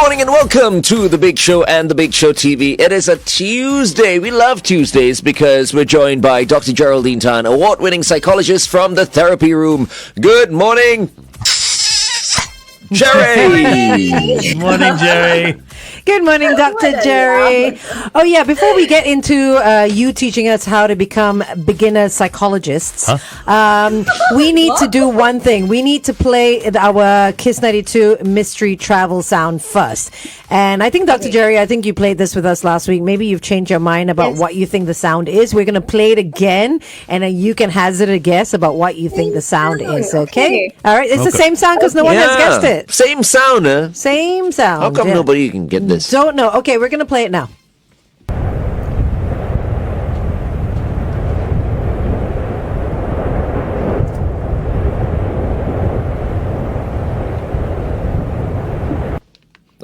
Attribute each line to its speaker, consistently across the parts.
Speaker 1: morning and welcome to The Big Show and The Big Show TV. It is a Tuesday. We love Tuesdays because we're joined by Dr. Geraldine Tan, award-winning psychologist from the therapy room. Good morning, Gerry.
Speaker 2: Good morning, Gerry.
Speaker 3: Good morning, Dr. Gerry. Oh, yeah, before we get into you teaching us how to become beginner psychologists, we need to do one thing. We need to play our Kiss 92 mystery travel sound first. And I think, Dr. Gerry, I think you played this with us last week. Maybe you've changed your mind about what you think the sound is. We're going to play it again, and then you can hazard a guess about what you think the sound is, okay? All right, it's the same sound because no one has guessed it.
Speaker 1: Same sound, huh?
Speaker 3: Same sound.
Speaker 1: How come nobody can get this?
Speaker 3: Don't know. Okay, we're going to play it now.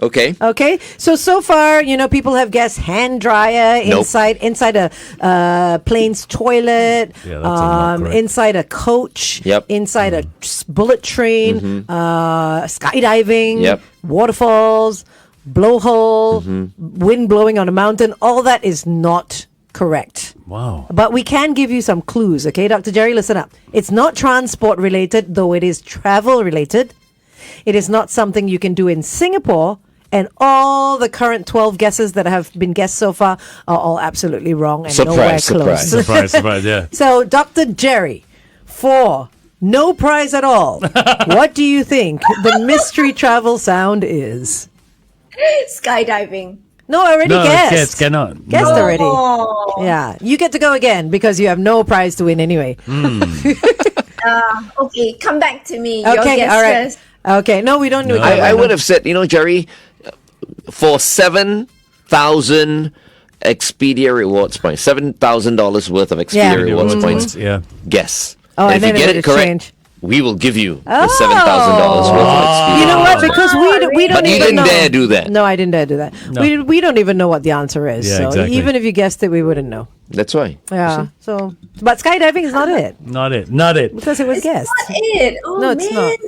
Speaker 3: Okay. So far, people have guessed hand dryer inside a plane's toilet, inside a coach, inside a bullet train, skydiving, waterfalls, blowhole, wind blowing on a mountain. All that is not correct.
Speaker 2: Wow.
Speaker 3: But we can give you some clues, okay? Dr. Gerry, listen up. It's not transport related, though it is travel related. It is not something you can do in Singapore. And all the current 12 guesses that have been guessed so far are all absolutely wrong and nowhere close.
Speaker 2: Surprise, yeah.
Speaker 3: So, Dr. Gerry, for no prize at all, what do you think the mystery travel sound is?
Speaker 4: Skydiving.
Speaker 3: No, I already guessed.
Speaker 2: Kids cannot.
Speaker 3: Guessed already. Yeah, you get to go again because you have no prize to win anyway.
Speaker 4: Okay, come back to me.
Speaker 3: Okay, all right. First. Okay, no, we don't do it.
Speaker 1: I would have said, Gerry, for 7,000 Expedia rewards points, $7,000 worth of Expedia rewards points.
Speaker 2: Yeah.
Speaker 1: Guess.
Speaker 3: Oh,
Speaker 1: and if you get it correct, we will give you the $7,000 worth of Expedia.
Speaker 3: You know what? Because we don't
Speaker 1: but you didn't dare do that.
Speaker 3: No, I didn't dare do that. No. We don't even know what the answer is.
Speaker 2: Yeah,
Speaker 3: so
Speaker 2: exactly.
Speaker 3: even if you guessed it, we wouldn't know.
Speaker 1: That's why.
Speaker 3: Yeah. So, but skydiving is not it.
Speaker 2: Not it.
Speaker 3: Because it was guessed.
Speaker 4: Not it. Oh,
Speaker 3: no, it's not.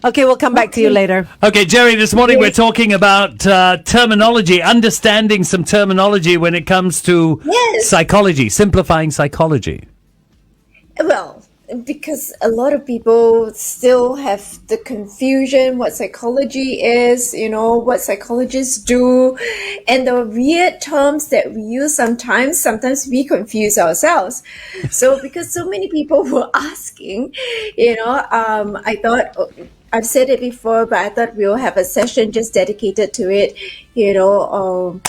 Speaker 3: Okay, we'll come back to you later.
Speaker 2: Okay, Gerry, this morning we're talking about terminology, understanding some terminology when it comes to psychology, simplifying psychology.
Speaker 4: Well, because a lot of people still have the confusion what psychology is, what psychologists do, and the weird terms that we use sometimes we confuse ourselves. So because so many people were asking, I thought, I've said it before, but I thought we'll have a session just dedicated to it, to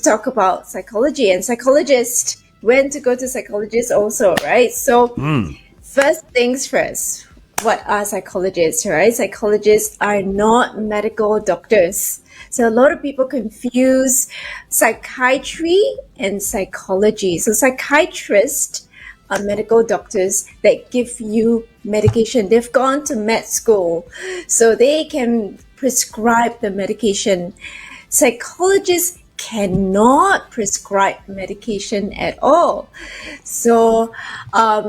Speaker 4: talk about psychology and psychologists, when to go to psychologists also, right? So first things first, what are psychologists, right? Psychologists are not medical doctors. So a lot of people confuse psychiatry and psychology. So psychiatrists are medical doctors that give you medication. They've gone to med school, so they can prescribe the medication. Psychologists cannot prescribe medication at all. So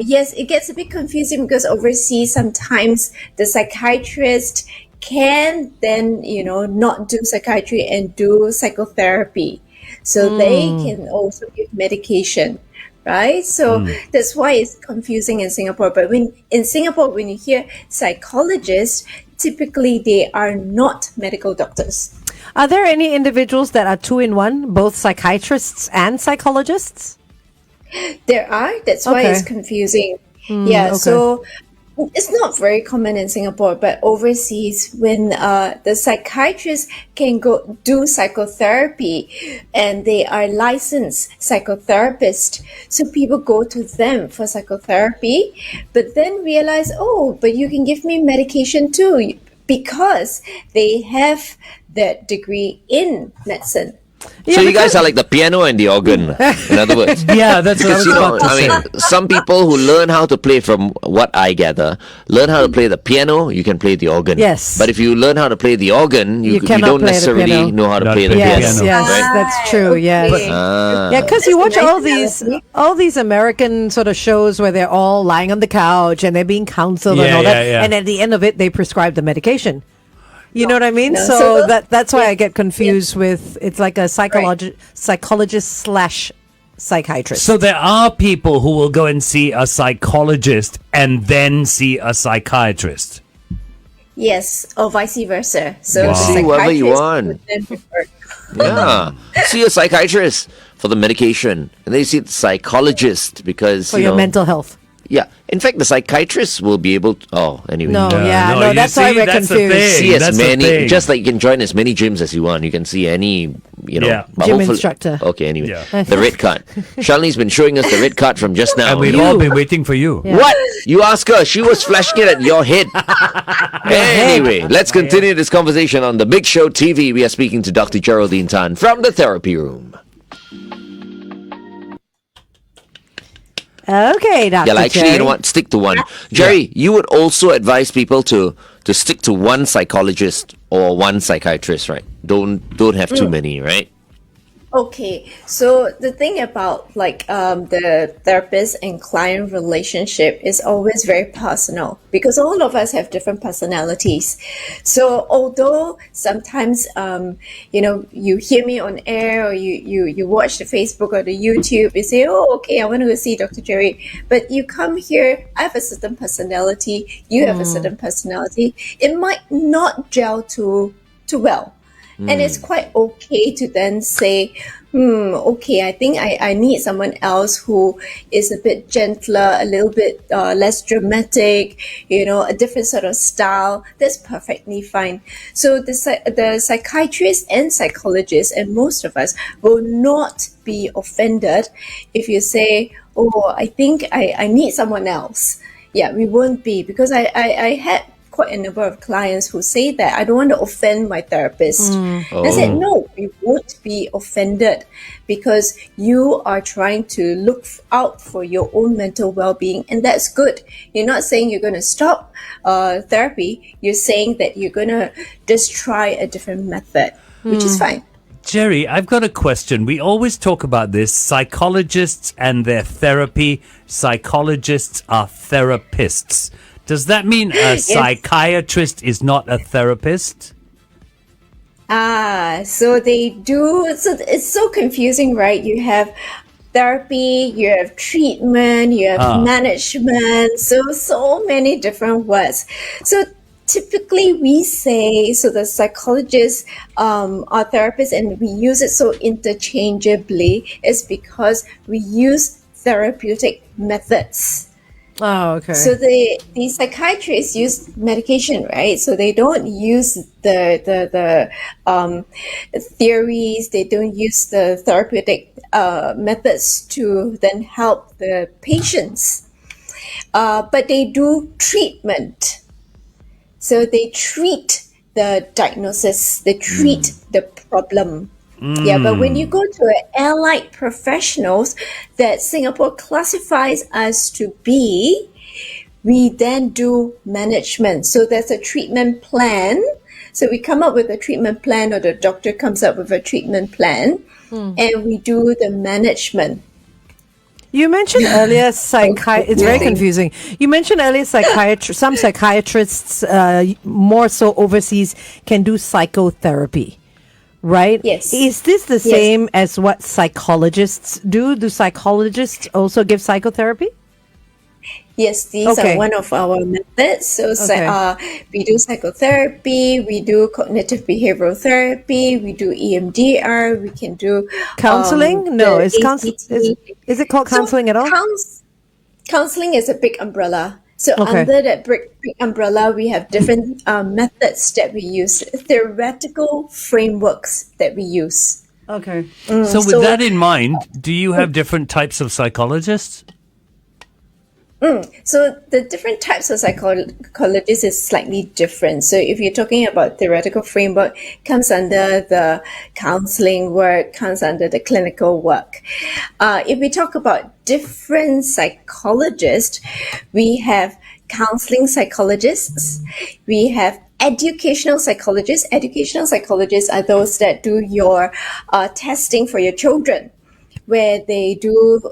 Speaker 4: yes, it gets a bit confusing because overseas sometimes the psychiatrist can then not do psychiatry and do psychotherapy, so they can also give medication, right? So that's why it's confusing in Singapore. But in Singapore, when you hear psychologists, typically they are not medical doctors.
Speaker 3: Are there any individuals that are two in one, both psychiatrists and psychologists?
Speaker 4: There are. That's why it's confusing. So it's not very common in Singapore, but overseas, when the psychiatrists can go do psychotherapy and they are licensed psychotherapists, so people go to them for psychotherapy, but then realize, but you can give me medication too, because they have that degree in medicine.
Speaker 1: So you guys are like the piano and the organ, in other words.
Speaker 2: Yeah, that's what I was about to say.
Speaker 1: I mean, some people who learn how to play, from what I gather, learn how to play the piano, you can play the organ.
Speaker 3: Yes.
Speaker 1: But if you learn how to play the organ, you don't necessarily know how to play the piano.
Speaker 3: Yes,
Speaker 1: right?
Speaker 3: That's true, yes. Yeah, because you watch all these American sort of shows where they're all lying on the couch and they're being counseled and all that. And at the end of it, they prescribe the medication. You know what I mean?
Speaker 4: No.
Speaker 3: So
Speaker 4: So
Speaker 3: that's why I get confused with, it's like a psychologist slash psychiatrist.
Speaker 2: So there are people who will go and see a psychologist and then see a psychiatrist.
Speaker 4: Yes, or vice versa. So
Speaker 2: Wow.
Speaker 4: the
Speaker 1: See whatever you
Speaker 4: psychiatrist
Speaker 1: want.
Speaker 4: would then refer-
Speaker 1: Yeah. See a psychiatrist for the medication. And then you see the psychologist because,
Speaker 3: for
Speaker 1: you
Speaker 3: your
Speaker 1: know,
Speaker 3: mental health.
Speaker 1: yeah. In fact, the psychiatrist will be able to, anyway.
Speaker 3: No,
Speaker 2: No,
Speaker 3: no,
Speaker 2: you
Speaker 3: that's why
Speaker 2: see,
Speaker 3: we're
Speaker 2: that's the
Speaker 3: confused.
Speaker 2: thing.
Speaker 1: See as
Speaker 2: That's the
Speaker 1: many,
Speaker 2: thing.
Speaker 1: just like you can join as many gyms as you want. You can see any,
Speaker 2: Yeah.
Speaker 1: but
Speaker 3: Gym
Speaker 1: hopefully-
Speaker 3: instructor.
Speaker 1: Okay, anyway.
Speaker 2: Yeah.
Speaker 1: The red card. Shalini's been showing us the red card from just now.
Speaker 2: And we've all been waiting for you.
Speaker 3: Yeah.
Speaker 1: What? You ask her. She was flashing it at your head. Anyway, let's continue this conversation on the Big Show TV. We are speaking to Dr. Geraldine Tan from the therapy room.
Speaker 3: Okay, Dr.
Speaker 1: Yeah, like, actually,
Speaker 3: Gerry.
Speaker 1: you know what? Stick to one. Gerry, you would also advise people to stick to one psychologist or one psychiatrist, right? Don't have too many, right?
Speaker 4: Okay, so the thing about the therapist and client relationship is always very personal because all of us have different personalities. So although sometimes you hear me on air or you watch the Facebook or the YouTube, you say, oh, okay, I want to go see Dr. Gerry, but you come here, I have a certain personality, you have a certain personality, it might not gel too well. And it's quite okay to then say, okay, I think I need someone else who is a bit gentler, a little bit less dramatic, a different sort of style. That's perfectly fine. So the psychiatrist and psychologist, and most of us, will not be offended if you say, oh, I think I need someone else. Yeah, we won't be, because I had quite a number of clients who say that I don't want to offend my therapist. I said, no, we won't be offended because you are trying to look out for your own mental well-being, and that's good. You're not saying you're going to stop therapy. You're saying that you're going to just try a different method, which is fine.
Speaker 2: Gerry, I've got a question. We always talk about this, psychologists and their therapy. Psychologists are therapists. Does that mean a psychiatrist is not a therapist?
Speaker 4: So they do. So it's so confusing, right? You have therapy, you have treatment, you have management. So many different words. So typically we say, so the psychologists are therapists, and we use it so interchangeably is because we use therapeutic methods.
Speaker 3: Oh, okay.
Speaker 4: So the psychiatrists use medication, right? So they don't use the theories. They don't use the therapeutic methods to then help the patients. But they do treatment. So they treat the diagnosis. They treat the problem. Yeah, but when you go to allied professionals that Singapore classifies us to be, we then do management. So there's a treatment plan. So we come up with a treatment plan, or the doctor comes up with a treatment plan, and we do the management.
Speaker 3: You mentioned earlier it's very confusing. You mentioned earlier some psychiatrists, more so overseas, can do psychotherapy. Right?
Speaker 4: Yes.
Speaker 3: Is this the same as what psychologists do? Do psychologists also give psychotherapy?
Speaker 4: Yes, these are one of our methods. So we do psychotherapy, we do cognitive behavioral therapy, we do EMDR, we can do
Speaker 3: counseling. Is it called counseling at all?
Speaker 4: Counseling is a big umbrella. So under that big umbrella, we have different methods that we use, theoretical frameworks that we use.
Speaker 3: Okay.
Speaker 2: So with that in mind, do you have different types of psychologists?
Speaker 4: So the different types of psychologists is slightly different. So if you're talking about theoretical framework, comes under the counseling work, comes under the clinical work. If we talk about different psychologists, we have counseling psychologists, we have educational psychologists. Educational psychologists are those that do your testing for your children. where they do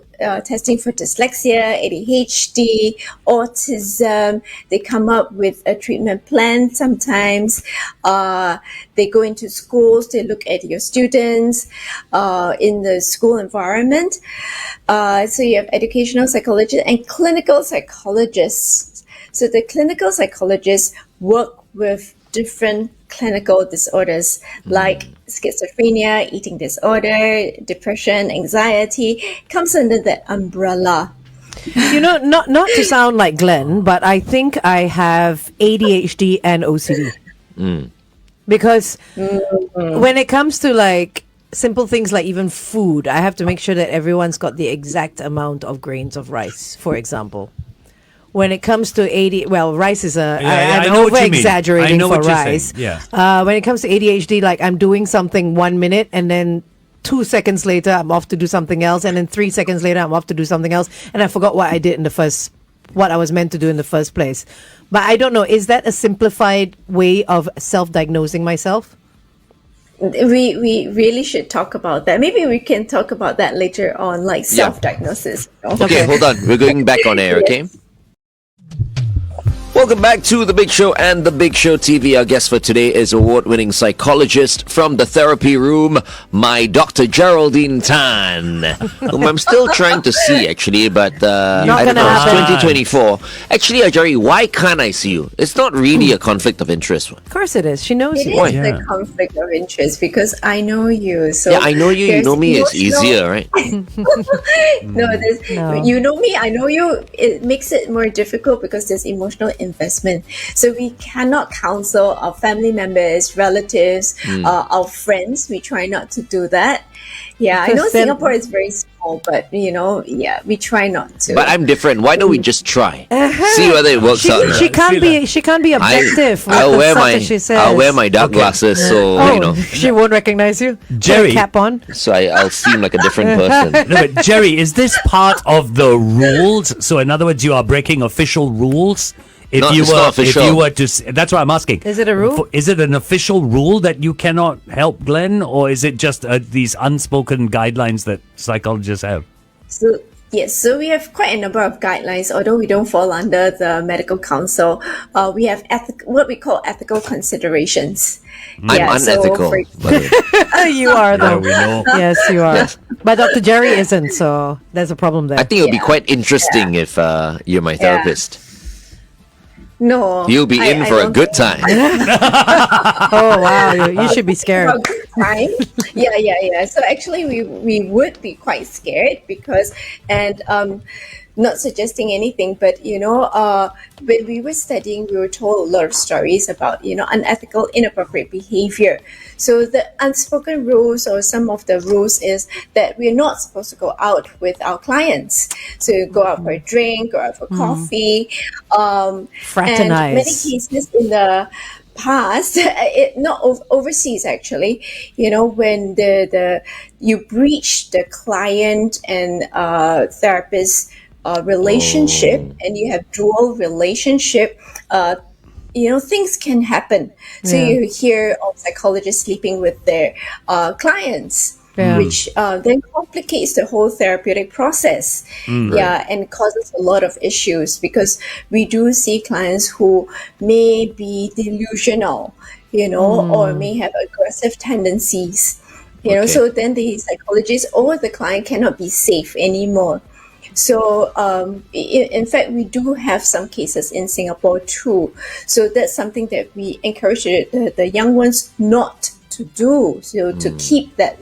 Speaker 4: testing for dyslexia, ADHD, autism. They come up with a treatment plan sometimes. They go into schools, they look at your students in the school environment. So you have educational psychologists and clinical psychologists. So the clinical psychologists work with different clinical disorders like schizophrenia, eating disorder, depression, anxiety, comes under that umbrella.
Speaker 3: You know, not to sound like Glenn, but I think I have ADHD and OCD. Because when it comes to like simple things like even food, I have to make sure that everyone's got the exact amount of grains of rice, for example. When it comes to rice is I'm
Speaker 2: know what you mean.
Speaker 3: over-exaggerating
Speaker 2: I know
Speaker 3: for
Speaker 2: what you're
Speaker 3: rice.
Speaker 2: saying, yeah.
Speaker 3: When it comes to ADHD, like I'm doing something 1 minute and then 2 seconds later I'm off to do something else, and then 3 seconds later I'm off to do something else, and I forgot what I was meant to do in the first place. But I don't know, is that a simplified way of self-diagnosing myself?
Speaker 4: We really should talk about that. Maybe we can talk about that later on, like self-diagnosis.
Speaker 1: Okay, hold on. We're going back on air, okay? Welcome back to The Big Show and The Big Show TV. Our guest for today is award-winning psychologist from the therapy room, my Dr. Geraldine Tan, whom I'm still trying to see, actually, but I don't know, it's 2024. Actually, Gerry, why can't I see you? It's not really a conflict of interest.
Speaker 3: Of course it is. She knows
Speaker 4: It
Speaker 3: you.
Speaker 4: is a conflict of interest because I know you. So
Speaker 1: Yeah, I know you. You know me. It's easier, right?
Speaker 4: No, you know me, I know you. It makes it more difficult because there's emotional investment. So we cannot counsel our family members, relatives, our friends. We try not to do that. Yeah, I know Singapore is very small, but we try not to.
Speaker 1: But I'm different. Why don't we just try? See whether it works out.
Speaker 3: She can't be objective.
Speaker 1: I'll
Speaker 3: with
Speaker 1: wear
Speaker 3: the stuff
Speaker 1: my
Speaker 3: that she says.
Speaker 1: I'll wear my dark glasses, so
Speaker 3: she won't recognize you.
Speaker 2: Jerry.
Speaker 3: Put a cap on.
Speaker 1: so I'll seem like a different person.
Speaker 2: No, but Gerry, is this part of the rules? So in other words, you are breaking official rules? If
Speaker 1: No,
Speaker 2: you
Speaker 1: it's
Speaker 2: were,
Speaker 1: not official.
Speaker 2: if you were to, that's what I'm asking.
Speaker 3: Is it a rule?
Speaker 2: Is it an official rule that you cannot help Glenn, or is it just these unspoken guidelines that psychologists have?
Speaker 4: So yes, so we have quite a number of guidelines. Although we don't fall under the medical council, we have what we call ethical considerations.
Speaker 1: I'm unethical. by the way.
Speaker 3: You are though.
Speaker 2: we know.
Speaker 3: Yes, you are. But Dr. Jerry isn't, so there's a problem there.
Speaker 1: I think it'll be quite interesting if you're my therapist.
Speaker 4: No,
Speaker 1: You'll be in for a
Speaker 4: don't
Speaker 1: good
Speaker 4: think-
Speaker 1: time.
Speaker 3: Oh wow, you should be scared.
Speaker 4: For a good time. Yeah. So actually, we would be quite scared because, and not suggesting anything, but when we were studying, we were told a lot of stories about unethical, inappropriate behavior. So the unspoken rules, or some of the rules, is that we're not supposed to go out with our clients. So go out for a drink, go out for coffee,
Speaker 3: Fraternize.
Speaker 4: and many cases in the past, not overseas actually, when you breach the client and therapist relationship, and you have dual relationship, things can happen. So you hear of psychologists sleeping with their clients, which then complicates the whole therapeutic process. And causes a lot of issues because we do see clients who may be delusional, or may have aggressive tendencies. So then the psychologist or the client cannot be safe anymore. So, in fact, we do have some cases in Singapore too. So that's something that we encourage the young ones not to do. So to keep that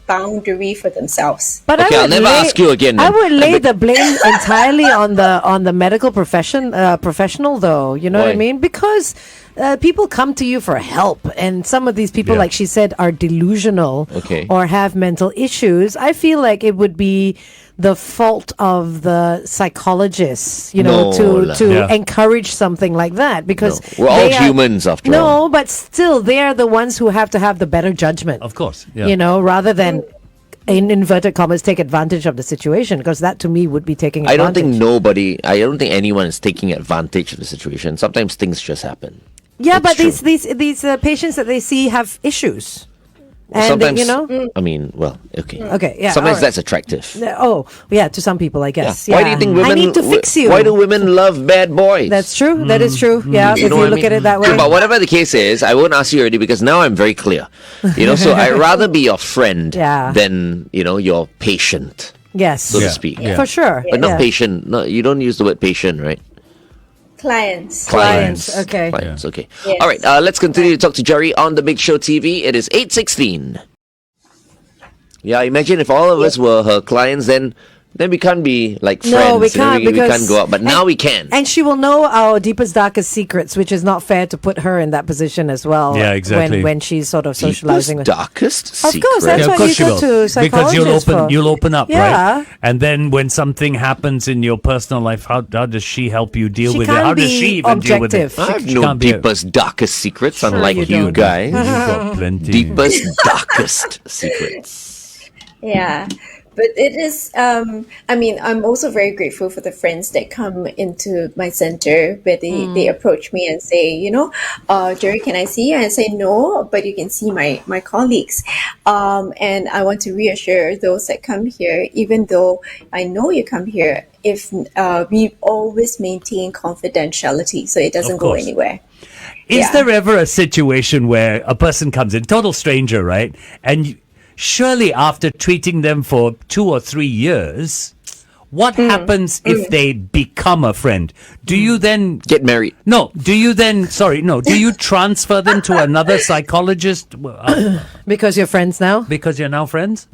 Speaker 4: boundary for themselves.
Speaker 3: But
Speaker 1: Okay, I'll never ask you again,
Speaker 3: I
Speaker 1: then.
Speaker 3: would lay the blame entirely on the medical professional, though. You know what I
Speaker 1: Why?
Speaker 3: mean? Because people come to you for help, and some of these people, like she said, are delusional or have mental issues. I feel like it would be the fault of the psychologists, to encourage something like that, because
Speaker 1: We're all humans after all.
Speaker 3: No, but still, they are the ones who have to have the better judgment.
Speaker 2: Of course, yeah.
Speaker 3: Rather than, in inverted commas, take advantage of the situation, because that to me would be taking
Speaker 1: I
Speaker 3: advantage.
Speaker 1: don't think anyone is taking advantage of the situation. Sometimes things just happen.
Speaker 3: Yeah,
Speaker 1: It's
Speaker 3: but
Speaker 1: true.
Speaker 3: these patients that they see have issues. And
Speaker 1: sometimes,
Speaker 3: you know,
Speaker 1: I mean, well, okay.
Speaker 3: okay, yeah.
Speaker 1: Sometimes
Speaker 3: all right.
Speaker 1: that's attractive.
Speaker 3: Oh, yeah, to some people, I guess.
Speaker 1: Why do you think women?
Speaker 3: I need to fix you.
Speaker 1: Why do women love bad boys?
Speaker 3: That's true. That is true. Yeah, if
Speaker 1: know
Speaker 3: you
Speaker 1: what I
Speaker 3: look
Speaker 1: mean?
Speaker 3: at it that way.
Speaker 1: But whatever the case is, I won't ask you already because now I'm very clear. So I'd rather be your friend
Speaker 3: Yeah.
Speaker 1: than your patient,
Speaker 3: Yes.
Speaker 1: so to speak.
Speaker 3: For sure.
Speaker 1: But not
Speaker 3: Yeah.
Speaker 1: patient. No, you don't use the word patient, right?
Speaker 4: Clients.
Speaker 3: Clients. Okay.
Speaker 1: Clients. Okay.
Speaker 4: Yes.
Speaker 1: All right. Let's continue to talk to Gerry on the Big Show TV. It is 8:16. Yeah, imagine if all of us were her clients, then we can't be like friends.
Speaker 3: No, we can't
Speaker 1: we
Speaker 3: because
Speaker 1: can't go out. But now we can.
Speaker 3: And she will know our deepest, darkest secrets, which is not fair to put her in that position as well.
Speaker 2: Yeah, exactly.
Speaker 3: When she's sort of socializing with.
Speaker 1: Darkest
Speaker 3: Of
Speaker 1: secret.
Speaker 3: course, that's
Speaker 2: Yeah,
Speaker 3: what
Speaker 2: of course
Speaker 3: you
Speaker 2: she
Speaker 3: go
Speaker 2: will.
Speaker 3: to
Speaker 2: Because
Speaker 3: psychologists
Speaker 2: you'll open up,
Speaker 3: Yeah.
Speaker 2: right? And then when something happens in your personal life, how does she help you deal
Speaker 3: She
Speaker 2: with it?
Speaker 3: can't
Speaker 2: How does
Speaker 3: be
Speaker 2: she even deal with it?
Speaker 3: objective.
Speaker 1: I have
Speaker 2: She
Speaker 1: no
Speaker 2: can't be a-
Speaker 1: deepest, darkest secrets, unlike
Speaker 3: you
Speaker 1: you
Speaker 3: don't.
Speaker 1: guys.
Speaker 2: You've got plenty.
Speaker 1: Deepest, darkest secrets.
Speaker 4: Yeah. But it is, I'm also very grateful for the friends that come into my center where they approach me and say, Gerry, can I see you? And I say, no, but you can see my colleagues. And I want to reassure those that come here, even though I know you come here, if we always maintain confidentiality so it doesn't go
Speaker 2: course.
Speaker 4: anywhere.
Speaker 2: Is
Speaker 4: Yeah.
Speaker 2: there ever a situation where a person comes in, total stranger, right? And surely after treating them for 2 or 3 years, what happens if they become a friend? Do you then
Speaker 1: Get married.
Speaker 2: No. Do you then? Sorry, no. Do you transfer them to another psychologist
Speaker 3: Because you're friends now?
Speaker 2: because you're now friends?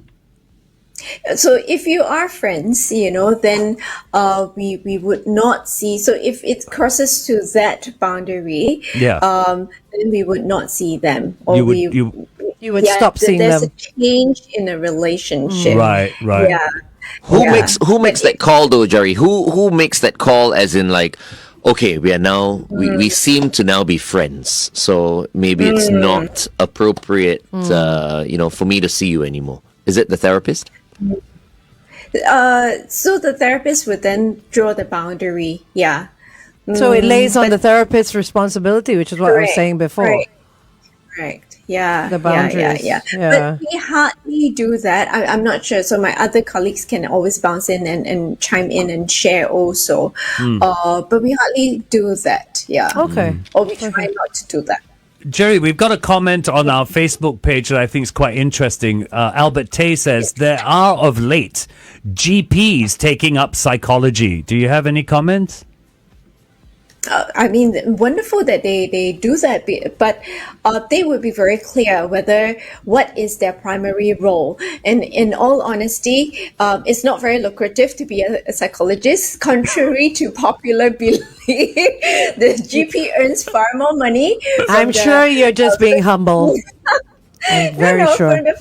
Speaker 4: So if you are friends, then we would not see. So if it crosses to that boundary,
Speaker 2: Yeah.
Speaker 4: then we would not see them, or
Speaker 2: You would.
Speaker 4: we
Speaker 3: You would stop seeing
Speaker 4: there's
Speaker 3: them.
Speaker 4: a change in a relationship.
Speaker 2: Right. Right.
Speaker 4: Yeah.
Speaker 1: Who
Speaker 4: Yeah.
Speaker 1: makes that call though, Gerry? Who makes that call as in like, okay, we are now we seem to now be friends. So maybe it's not appropriate for me to see you anymore. Is it the therapist?
Speaker 4: So the therapist would then draw the boundary. Yeah.
Speaker 3: So it lays on the therapist's responsibility, which is what I was
Speaker 4: Correct,
Speaker 3: saying before.
Speaker 4: Correct. Yeah.
Speaker 3: The boundaries.
Speaker 4: Yeah.
Speaker 3: Yeah.
Speaker 4: But we hardly do that. I'm not sure. So my other colleagues can always bounce in and chime in and share also. But we hardly do that. Yeah.
Speaker 3: Okay.
Speaker 4: Or we try not to do that.
Speaker 2: Gerry, we've got a comment on our Facebook page that I think is quite interesting. Albert Tay says, there are of late GPs taking up psychology. Do you have any comments?
Speaker 4: Wonderful that they do that, but they would be very clear what is their primary role. And in all honesty, it's not very lucrative to be a psychologist, contrary to popular belief. The GP earns far more money.
Speaker 3: I'm sure you're just being humble. I'm very sure.
Speaker 4: From the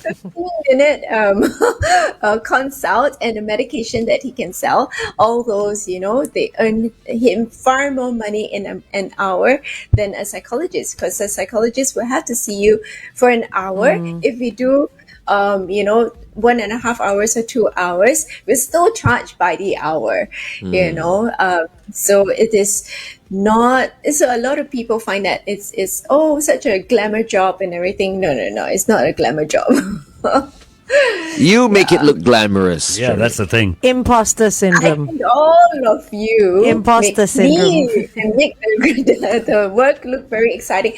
Speaker 4: 15-minute consult and the medication that he can sell, all those, they earn him far more money in an hour than a psychologist, because a psychologist will have to see you for an hour. If we do, 1.5 hours or 2 hours, we're still charged by the hour, so it is not. So a lot of people find that it's such a glamour job and everything. No, it's not a glamour job.
Speaker 1: You make it look glamorous.
Speaker 2: Yeah,
Speaker 1: Gerry.
Speaker 2: that's the thing.
Speaker 3: Imposter syndrome.
Speaker 4: And all of you
Speaker 3: Imposter
Speaker 4: make
Speaker 3: syndrome.
Speaker 4: me and make the work look very exciting.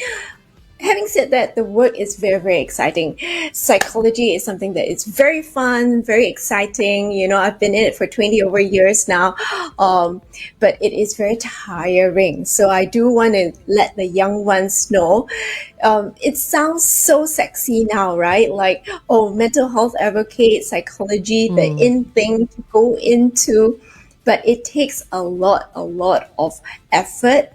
Speaker 4: Having said that, the work is very, very exciting. Psychology is something that is very fun, very exciting. I've been in it for 20 over years now, but it is very tiring. So I do want to let the young ones know. It sounds so sexy now, right? Like, mental health advocate, psychology, the in thing to go into. But it takes a lot of effort,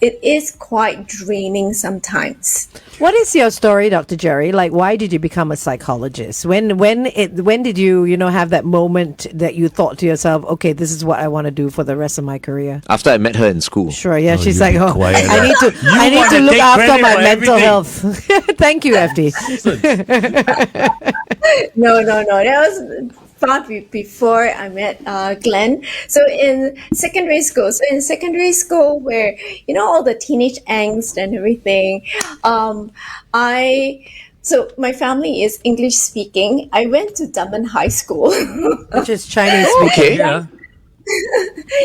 Speaker 4: it is quite draining sometimes.
Speaker 3: What is your story, Dr. Gerry? Like, why did you become a psychologist? When did you, have that moment that you thought to yourself, okay, this is what I want to do for the rest of my career?
Speaker 1: After I met her in school.
Speaker 3: Sure, yeah. She's
Speaker 2: you
Speaker 3: like,
Speaker 2: be quiet.
Speaker 3: I need to
Speaker 2: wanna
Speaker 3: look
Speaker 2: take
Speaker 3: after
Speaker 2: credit
Speaker 3: my
Speaker 2: for
Speaker 3: mental
Speaker 2: everything.
Speaker 3: health. Thank you, FD.
Speaker 4: No, that was far before I met Glenn. So in secondary school, where all the teenage angst and everything, I So my family is English speaking. I went to Dunman High School.
Speaker 3: Which is Chinese speaking.
Speaker 1: Okay.
Speaker 2: Yeah.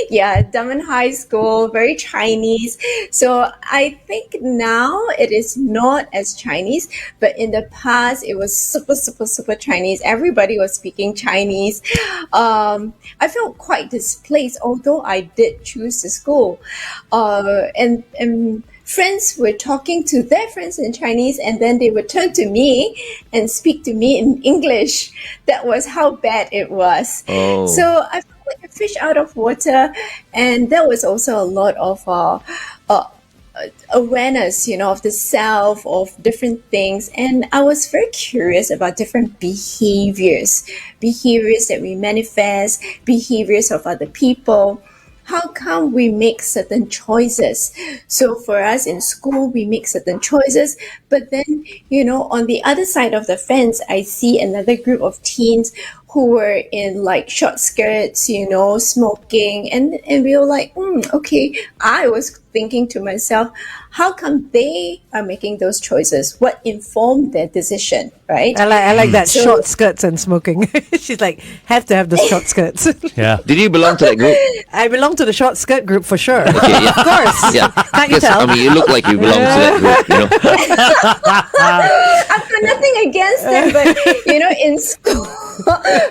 Speaker 4: Yeah, Dunman High School, very Chinese. So I think now it is not as Chinese, but in the past it was super, super, super Chinese. Everybody was speaking Chinese. I felt quite displaced, although I did choose the school. And friends were talking to their friends in Chinese, and then they would turn to me and speak to me in English. That was how bad it was.
Speaker 1: Oh.
Speaker 4: So I felt like a fish out of water, and there was also a lot of awareness, of the self, of different things. And I was very curious about different behaviors that we manifest, behaviors of other people. How come we make certain choices? So for us in school, we make certain choices, but then, on the other side of the fence, I see another group of teens who were in like short skirts, smoking, and we were like, okay. I was thinking to myself, how come they are making those choices? What informed their decision, right?
Speaker 3: I like that, short skirts and smoking. She's like, have to have the short skirts.
Speaker 2: Yeah.
Speaker 1: Did you belong to that group?
Speaker 3: I belong to the short skirt group for sure.
Speaker 1: Okay, yeah.
Speaker 3: Of course.
Speaker 1: Yeah.
Speaker 3: Can't you
Speaker 1: Yes,
Speaker 3: tell?
Speaker 1: I mean, you look like you belong to that group,
Speaker 4: I've got nothing against them, but in school,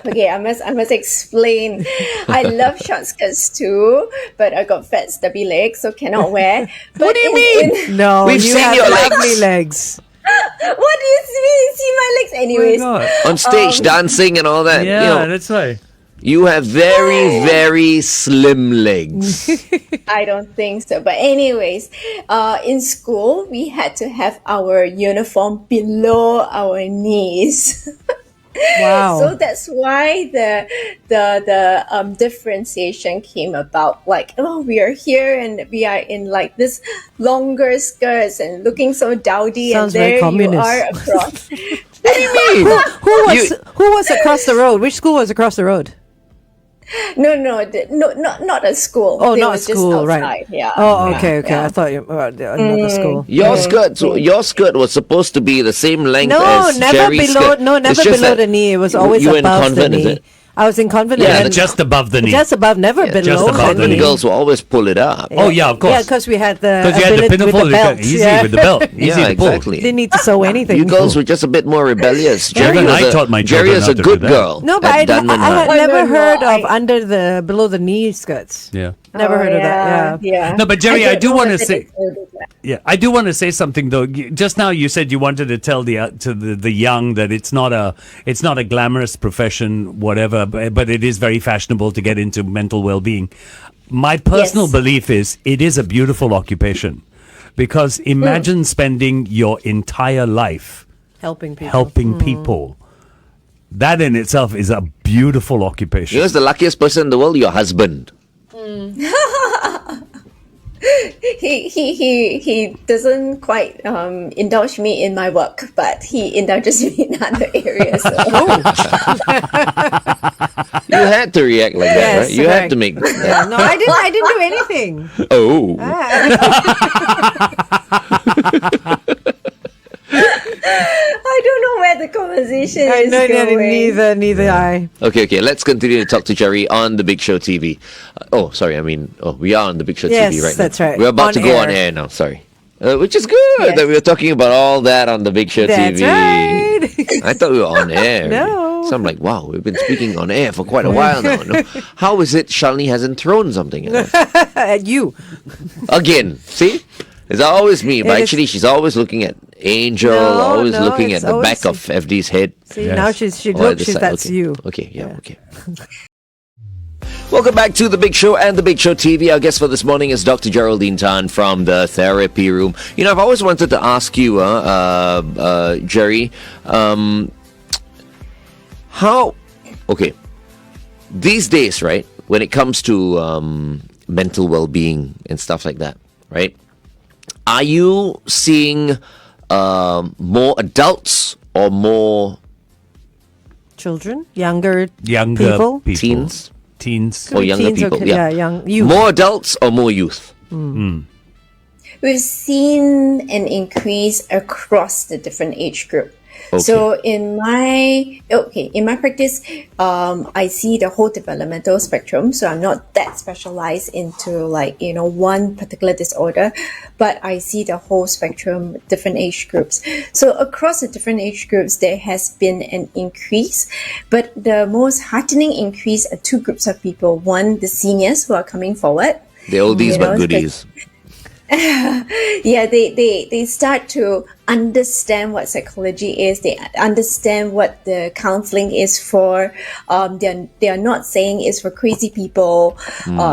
Speaker 4: okay, I must explain. I love short skirts too, but I got fat stubby legs, so cannot wear.
Speaker 3: What do you mean? No,
Speaker 1: We've
Speaker 3: you
Speaker 1: seen
Speaker 3: have
Speaker 1: your
Speaker 3: lovely
Speaker 1: legs.
Speaker 3: legs.
Speaker 4: What do you mean? See my legs, anyways.
Speaker 2: Oh my God.
Speaker 1: On stage, dancing and all that.
Speaker 2: Yeah, that's right.
Speaker 1: You have very, very slim legs.
Speaker 4: I don't think so. But anyways, in school, we had to have our uniform below our knees.
Speaker 3: Wow.
Speaker 4: So that's why the differentiation came about. Like, we are here and we are in like this longer skirts and looking so dowdy,
Speaker 3: Sounds
Speaker 4: and
Speaker 3: very
Speaker 4: there
Speaker 3: communist.
Speaker 4: you are across.
Speaker 1: What do you mean?
Speaker 3: Who was across the road? Which school was across the road?
Speaker 4: No, not a school.
Speaker 3: Oh,
Speaker 4: They
Speaker 3: not a
Speaker 4: was just
Speaker 3: school, right?
Speaker 4: outside, Yeah.
Speaker 3: Oh, okay.
Speaker 4: Yeah.
Speaker 3: I thought you were another school.
Speaker 1: Your skirt was supposed to be the same length
Speaker 3: No,
Speaker 1: as
Speaker 3: never
Speaker 1: Gerry's
Speaker 3: below.
Speaker 1: skirt.
Speaker 3: No,
Speaker 1: It's
Speaker 3: never
Speaker 1: just
Speaker 3: below
Speaker 1: that
Speaker 3: the knee. It was always
Speaker 1: you were in
Speaker 3: above the
Speaker 1: convent, is
Speaker 3: knee.
Speaker 1: it?
Speaker 3: I was in convent.
Speaker 1: Yeah,
Speaker 3: and
Speaker 2: Just above the knee.
Speaker 3: just above, never
Speaker 1: Yeah,
Speaker 3: below.
Speaker 2: just above
Speaker 3: the
Speaker 2: the
Speaker 1: Convent
Speaker 3: knee.
Speaker 1: girls will always pull it up.
Speaker 2: Oh, yeah, of course.
Speaker 3: Yeah, because we had the
Speaker 2: Because you had the
Speaker 3: ability
Speaker 2: pinafore,
Speaker 3: with the belt.
Speaker 2: easy
Speaker 3: yeah.
Speaker 2: with the belt. Easy
Speaker 1: Yeah,
Speaker 2: to pull.
Speaker 1: exactly.
Speaker 3: Didn't need to sew anything.
Speaker 1: You girls were just a bit more rebellious.
Speaker 2: Even I taught my
Speaker 1: Jerry
Speaker 2: children
Speaker 1: is
Speaker 2: how
Speaker 1: a
Speaker 2: to
Speaker 1: good
Speaker 2: do that.
Speaker 1: girl.
Speaker 3: No, but
Speaker 1: at
Speaker 3: I
Speaker 1: Dunman
Speaker 3: had
Speaker 1: High.
Speaker 3: never heard of
Speaker 4: I-
Speaker 3: below the knee skirts.
Speaker 2: Yeah.
Speaker 3: Never heard of that. Yeah.
Speaker 2: No, but Gerry, I
Speaker 4: don't
Speaker 2: do
Speaker 4: know
Speaker 2: want to
Speaker 4: whether
Speaker 2: say,
Speaker 4: they still do that.
Speaker 2: yeah, I do want to say something though. Just now, you said you wanted to tell the young that it's not a glamorous profession, whatever, but it is very fashionable to get into mental well-being. My personal
Speaker 4: Yes.
Speaker 2: belief is it is a beautiful occupation, because imagine spending your entire life
Speaker 3: Helping people.
Speaker 2: helping people. That in itself is a beautiful occupation.
Speaker 1: You know, the luckiest person in the world, your husband.
Speaker 4: He doesn't quite indulge me in my work, but he indulges me in other areas.
Speaker 1: You had to react like that,
Speaker 3: Yes,
Speaker 1: right? You had
Speaker 3: correct.
Speaker 1: to make.
Speaker 3: Yeah, no, I didn't do anything.
Speaker 1: Oh,
Speaker 4: I don't know where the conversation
Speaker 3: I
Speaker 4: is
Speaker 3: know,
Speaker 4: going.
Speaker 3: neither I.
Speaker 1: okay. Let's continue to talk to Gerry on the Big Show TV. We are on the Big Show
Speaker 3: Yes,
Speaker 1: TV right now.
Speaker 3: that's right.
Speaker 1: We're about
Speaker 3: On
Speaker 1: to go on
Speaker 3: air.
Speaker 1: air now. Sorry. Which is good
Speaker 4: Yes.
Speaker 1: that we were talking about all that on the Big Show
Speaker 3: That's
Speaker 1: TV.
Speaker 3: right.
Speaker 1: I thought we were on air.
Speaker 3: No.
Speaker 1: So I'm like, wow, we've been speaking on air for quite a while now. No? How is it Shalini hasn't thrown something at us?
Speaker 3: At you.
Speaker 1: Again, see? It's always me, but
Speaker 3: It is-
Speaker 1: actually she's always looking at Angel,
Speaker 3: No,
Speaker 1: always
Speaker 3: no,
Speaker 1: looking at
Speaker 3: it's
Speaker 1: the
Speaker 3: always-
Speaker 1: back of FD's head.
Speaker 3: See,
Speaker 2: Yes.
Speaker 3: now she
Speaker 1: Or at
Speaker 3: looks,
Speaker 1: the side.
Speaker 3: that's
Speaker 1: Okay.
Speaker 3: you.
Speaker 1: Okay, okay. Welcome back to The Big Show and The Big Show TV. Our guest for this morning is Dr. Geraldine Tan from the Therapy Room. You know, I've always wanted to ask you, Gerry, these days, right, when it comes to mental well-being and stuff like that, right, are you seeing more adults or more
Speaker 3: Children, younger
Speaker 2: Younger people.
Speaker 1: teens?
Speaker 2: Teens.
Speaker 1: Or younger
Speaker 3: teens,
Speaker 1: people,
Speaker 3: okay,
Speaker 1: yeah.
Speaker 3: young youth.
Speaker 1: More adults or more youth?
Speaker 4: We've seen an increase across the different age group. So in my practice, I see the whole developmental spectrum. So I'm not that specialized into one particular disorder, but I see the whole spectrum, different age groups. So across the different age groups, there has been an increase, but the most heartening increase are two groups of people. One, the seniors who are coming forward.
Speaker 1: The oldies but goodies.
Speaker 4: They start to understand what psychology is. They understand what the counseling is for. They are not saying it's for crazy people.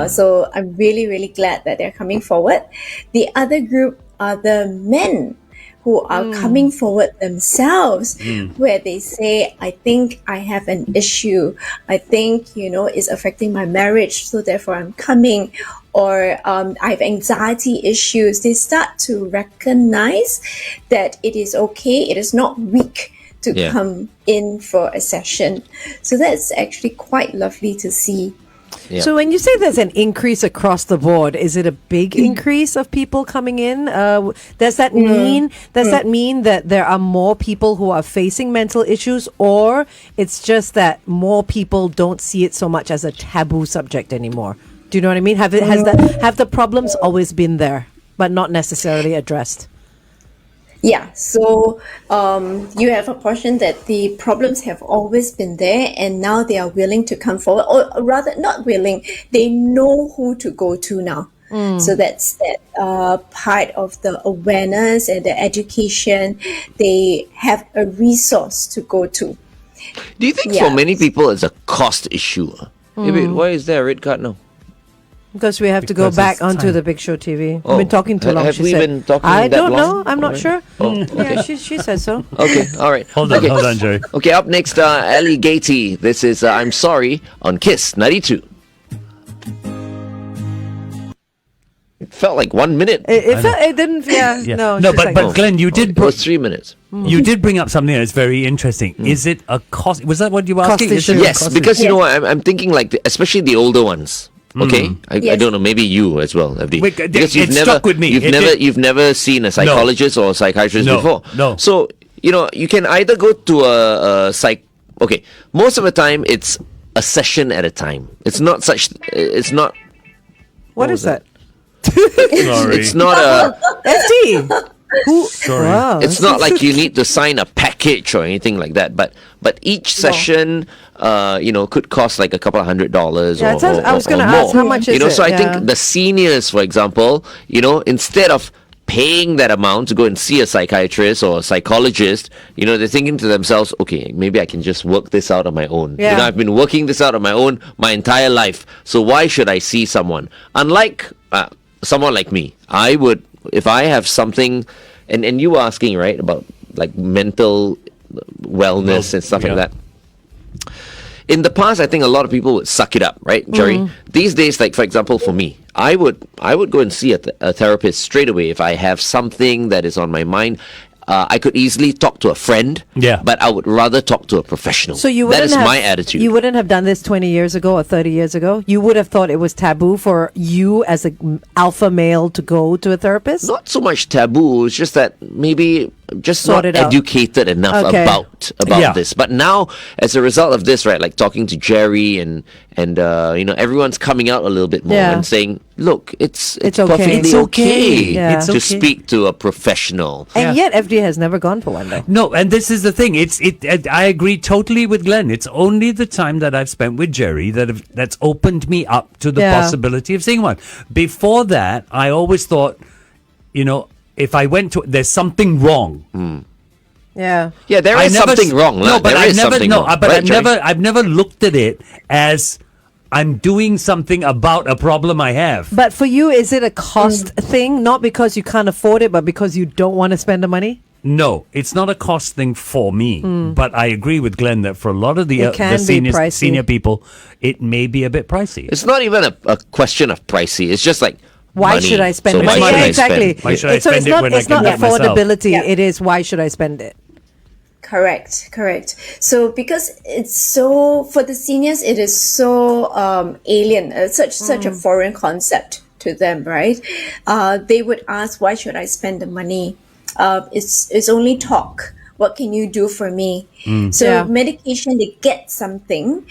Speaker 4: So I'm really, really glad that they're coming forward. The other group are the men who are coming forward themselves, where they say, I think I have an issue. I think, it's affecting my marriage, so therefore I'm coming. Or I have anxiety issues. They start to recognize that it is okay, it is not weak to come in for a session. So that's actually quite lovely to see.
Speaker 1: Yeah.
Speaker 3: So when you say there's an increase across the board, is it a big increase of people coming in? Does that mean that there are more people who are facing mental issues, or it's just that more people don't see it so much as a taboo subject anymore? Do you know what I mean? Have the problems always been there, but not necessarily addressed?
Speaker 4: Yeah, so you have a portion that the problems have always been there, and now they are willing to come forward, or rather not willing, they know who to go to now. So that's that part of the awareness and the education. They have a resource to go to.
Speaker 1: Do you think for many people it's a cost issue? Wait, why is there a red card now?
Speaker 3: Because we have to go
Speaker 2: Because
Speaker 3: back
Speaker 2: it's
Speaker 3: onto
Speaker 2: time.
Speaker 3: the Big Show TV. We've been talking too long.
Speaker 1: Have
Speaker 3: she
Speaker 1: we
Speaker 3: said.
Speaker 1: been talking
Speaker 3: I
Speaker 1: that
Speaker 3: don't
Speaker 1: long?
Speaker 3: know. I'm not sure.
Speaker 1: Oh,
Speaker 3: Yeah, she said so.
Speaker 1: Okay, all right.
Speaker 2: Hold on, Gerry.
Speaker 1: Okay, up next, Ellie Gatey. This is I'm Sorry on Kiss 92. It felt like 1 minute.
Speaker 3: It didn't. Yeah.
Speaker 2: Yeah.
Speaker 3: No.
Speaker 2: No,
Speaker 3: she's
Speaker 2: but
Speaker 3: like,
Speaker 2: Glenn, you
Speaker 1: It
Speaker 2: did
Speaker 1: was 3 minutes.
Speaker 2: you did bring up something that's very interesting. Is it a cost? Was that what you were
Speaker 3: Cost
Speaker 2: asking? Is it
Speaker 3: issue.
Speaker 2: a
Speaker 1: Yes,
Speaker 2: cost
Speaker 1: because you know what, I'm thinking like, especially the older ones. Okay, I
Speaker 4: Yes.
Speaker 1: don't know. Maybe you as well, FD.
Speaker 2: Wait,
Speaker 1: Because
Speaker 2: it stuck with me.
Speaker 1: You've never seen a psychologist or a psychiatrist
Speaker 2: No,
Speaker 1: before.
Speaker 2: no.
Speaker 1: So you can either go to a psych. Okay, most of the time it's a session at a time. It's not such. It's not.
Speaker 3: what
Speaker 1: was
Speaker 3: is that?
Speaker 2: Sorry.
Speaker 1: It's not a.
Speaker 3: FD.
Speaker 2: Sorry.
Speaker 3: Wow.
Speaker 1: It's not like you need to sign a package or anything like that. But each session, could cost like a couple of $100.
Speaker 3: Yeah,
Speaker 1: or
Speaker 3: I was
Speaker 1: or
Speaker 3: going to
Speaker 1: more.
Speaker 3: ask how much is it?
Speaker 1: So I
Speaker 3: Yeah.
Speaker 1: think the seniors, for example, instead of paying that amount to go and see a psychiatrist or a psychologist, they're thinking to themselves, okay, maybe I can just work this out on my own.
Speaker 3: Yeah.
Speaker 1: I've been working this out on my own my entire life. So why should I see someone? Unlike someone like me, I would, if I have something, and you were asking, right, about like mental wellness and stuff like that. In the past, I think a lot of people would suck it up, right, Gerry? These days, like for example, for me, I would go and see a therapist straight away if I have something that is on my mind. I could easily talk to a friend,
Speaker 2: Yeah.
Speaker 1: but I would rather talk to a professional.
Speaker 3: So
Speaker 1: that is my attitude.
Speaker 3: You wouldn't have done this 20 years ago or 30 years ago? You would have thought it was taboo for you as an alpha male to go to a therapist?
Speaker 1: Not so much taboo. It's just that maybe just
Speaker 3: Sort
Speaker 1: not
Speaker 3: it out.
Speaker 1: educated enough
Speaker 3: Okay.
Speaker 1: about
Speaker 2: Yeah.
Speaker 1: this. But now, as a result of this, right, like talking to Gerry and everyone's coming out a little bit more
Speaker 3: Yeah.
Speaker 1: and saying, look, it's
Speaker 3: It's okay.
Speaker 1: perfectly
Speaker 2: It's okay.
Speaker 3: Yeah.
Speaker 2: It's
Speaker 1: to
Speaker 2: okay.
Speaker 1: speak to a professional.
Speaker 3: And yet FD has never gone for one though.
Speaker 2: No, and this is the thing. I agree totally with Glenn. It's only the time that I've spent with Gerry that's opened me up to the
Speaker 3: Yeah.
Speaker 2: possibility of seeing one. Before that, I always thought, if I went to, there's something wrong.
Speaker 3: Yeah.
Speaker 1: Yeah, there is something wrong.
Speaker 2: No, but
Speaker 1: there is something wrong.
Speaker 2: but
Speaker 1: Right, Gerry?
Speaker 2: I've never looked at it as I'm doing something about a problem I have.
Speaker 3: But for you, is it a cost thing? Not because you can't afford it, but because you don't want to spend the money?
Speaker 2: No, it's not a cost thing for me. But I agree with Glenn that for a lot of the
Speaker 3: It can be pricey.
Speaker 2: senior people, it may be a bit pricey.
Speaker 1: It's not even a question of pricey. It's just like,
Speaker 3: Why
Speaker 1: money.
Speaker 3: should I spend
Speaker 1: So
Speaker 3: it?
Speaker 1: much
Speaker 2: money
Speaker 1: should
Speaker 2: I
Speaker 1: I
Speaker 3: exactly.
Speaker 1: spend?
Speaker 2: Why should I
Speaker 3: So
Speaker 2: spend
Speaker 3: it's
Speaker 2: it
Speaker 3: not,
Speaker 2: when I
Speaker 3: it's
Speaker 2: can
Speaker 3: not
Speaker 2: do it myself?
Speaker 3: affordability.
Speaker 4: Yeah.
Speaker 3: It is why should I spend it?
Speaker 4: Correct. So because it's so, for the seniors, it is so alien, such a foreign concept to them, right? They would ask, why should I spend the money? It's only talk. what can you do for me? So
Speaker 3: Yeah.
Speaker 4: medication, they get something.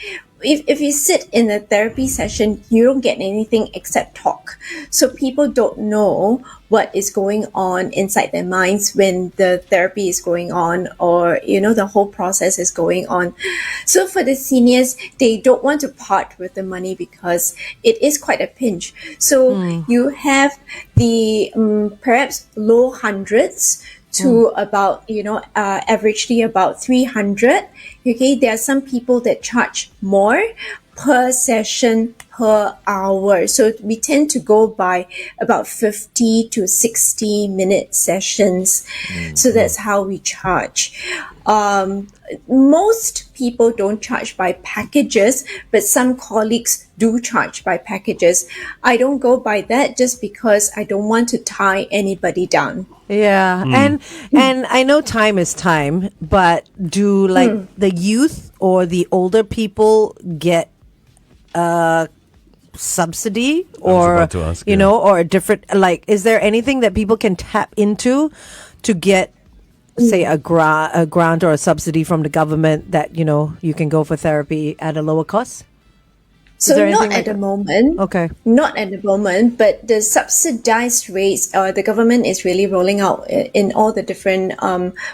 Speaker 4: If you sit in a therapy session, you don't get anything except talk. So people don't know what is going on inside their minds when the therapy is going on, or, the whole process is going on. So for the seniors, they don't want to part with the money because it is quite a pinch. So you have the perhaps low hundreds to about, averagely about 300. Okay, there are some people that charge more per session per hour. So we tend to go by about 50 to 60-minute sessions. So that's how we charge. Most people don't charge by packages, but some colleagues do charge by packages. I don't go by that just because I don't want to tie anybody down.
Speaker 3: Yeah, and I know time is time, but do the youth or the older people get a subsidy, or
Speaker 2: about to ask,
Speaker 3: or a different, is there anything that people can tap into to get, say, a grant or a subsidy from the government that you can go for therapy at a lower cost?
Speaker 4: So
Speaker 3: there
Speaker 4: not
Speaker 3: anything
Speaker 4: at the moment.
Speaker 3: Okay.
Speaker 4: Not at the moment, but the subsidized rates, the government is really rolling out in all the different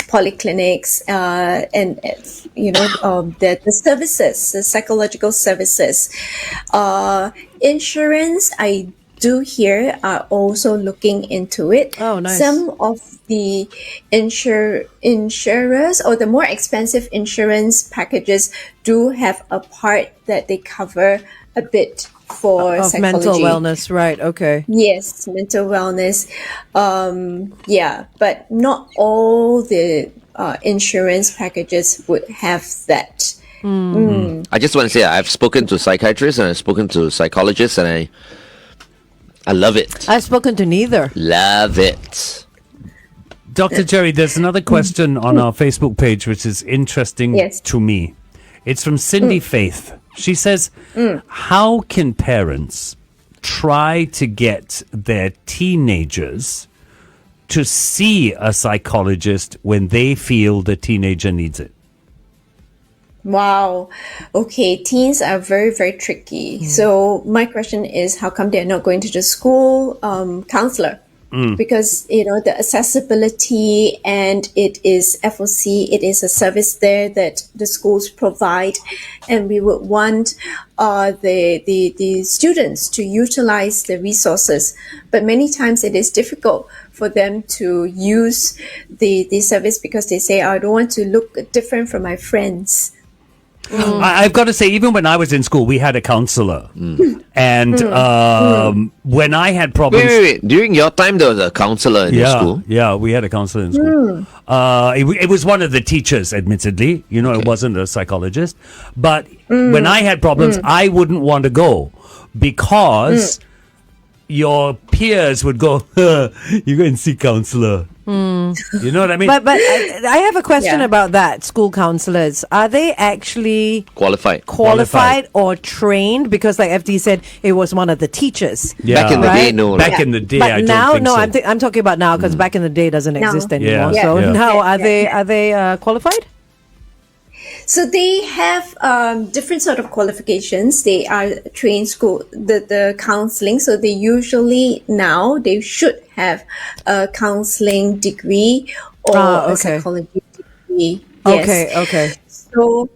Speaker 4: polyclinics and the services, the psychological services. Insurance, I do hear, are also looking into it.
Speaker 3: Oh, nice.
Speaker 4: Some of the insurers or the more expensive insurance packages do have a part that they cover a bit for
Speaker 3: Of
Speaker 4: psychology.
Speaker 3: mental wellness, right? Okay.
Speaker 4: Yes, mental wellness. But not all the insurance packages would have that.
Speaker 1: I just want to say I've spoken to psychiatrists and I've spoken to psychologists, and I love it.
Speaker 3: I've spoken to neither.
Speaker 1: Love it.
Speaker 2: Dr. Gerry, there's another question on our Facebook page which is interesting
Speaker 4: Yes.
Speaker 2: to me. It's from Cindy Faith. She says, how can parents try to get their teenagers to see a psychologist when they feel the teenager needs it?
Speaker 4: Wow. Okay, teens are very, very tricky. So my question is, how come they're not going to the school counselor? Because, the accessibility, and it is FOC, it is a service there that the schools provide. And we would want the students to utilize the resources. But many times it is difficult for them to use the service because they say, I don't want to look different from my friends.
Speaker 2: I've got to say, even when I was in school, we had a counselor. And when I had problems...
Speaker 1: Wait. During your time, there was a counselor in your school?
Speaker 2: Yeah, we had a counselor in school. It was one of the teachers, admittedly. It wasn't a psychologist. But when I had problems, I wouldn't want to go because your peers would go, you go and see counselor. You know what I mean?
Speaker 3: But I have a question
Speaker 4: Yeah.
Speaker 3: about that. School counselors, are they actually
Speaker 1: Qualified.
Speaker 3: or trained? Because like FD said, it was one of the teachers.
Speaker 2: Yeah.
Speaker 1: Back in the
Speaker 3: Right?
Speaker 1: day, no.
Speaker 2: Back in the day,
Speaker 3: But
Speaker 2: I
Speaker 3: now,
Speaker 2: don't think so.
Speaker 3: I'm talking about now, because back in the day doesn't
Speaker 4: No.
Speaker 3: exist anymore.
Speaker 2: Yeah.
Speaker 3: So
Speaker 2: Yeah.
Speaker 3: now, are
Speaker 4: Yeah.
Speaker 3: they qualified?
Speaker 4: So they have different sort of qualifications. They are trained school, the counseling. So they should have a counseling degree or a
Speaker 3: okay.
Speaker 4: psychology degree. Yes.
Speaker 3: Okay.
Speaker 4: So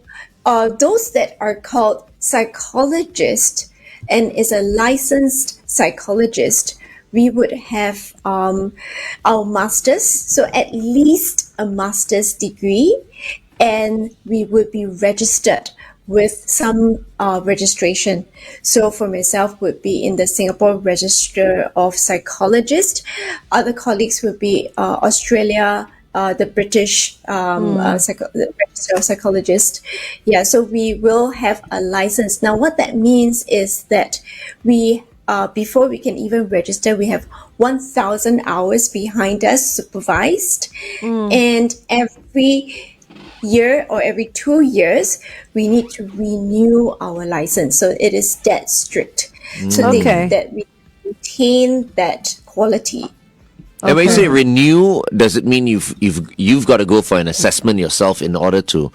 Speaker 4: those that are called psychologists and is a licensed psychologist, we would have our masters, so at least a master's degree, and we would be registered with some registration. So for myself would be in the Singapore Register of Psychologists. Other colleagues would be Australia, the British the Register of Psychologists. Yeah, so we will have a license. Now what that means is that we before we can even register, we have 1,000 hours behind us supervised, and every year or every 2 years we need to renew our license. So it is that strict, so
Speaker 3: Okay.
Speaker 4: that we maintain that quality.
Speaker 1: And when you say renew, does it mean you've got to go for an assessment yourself in order to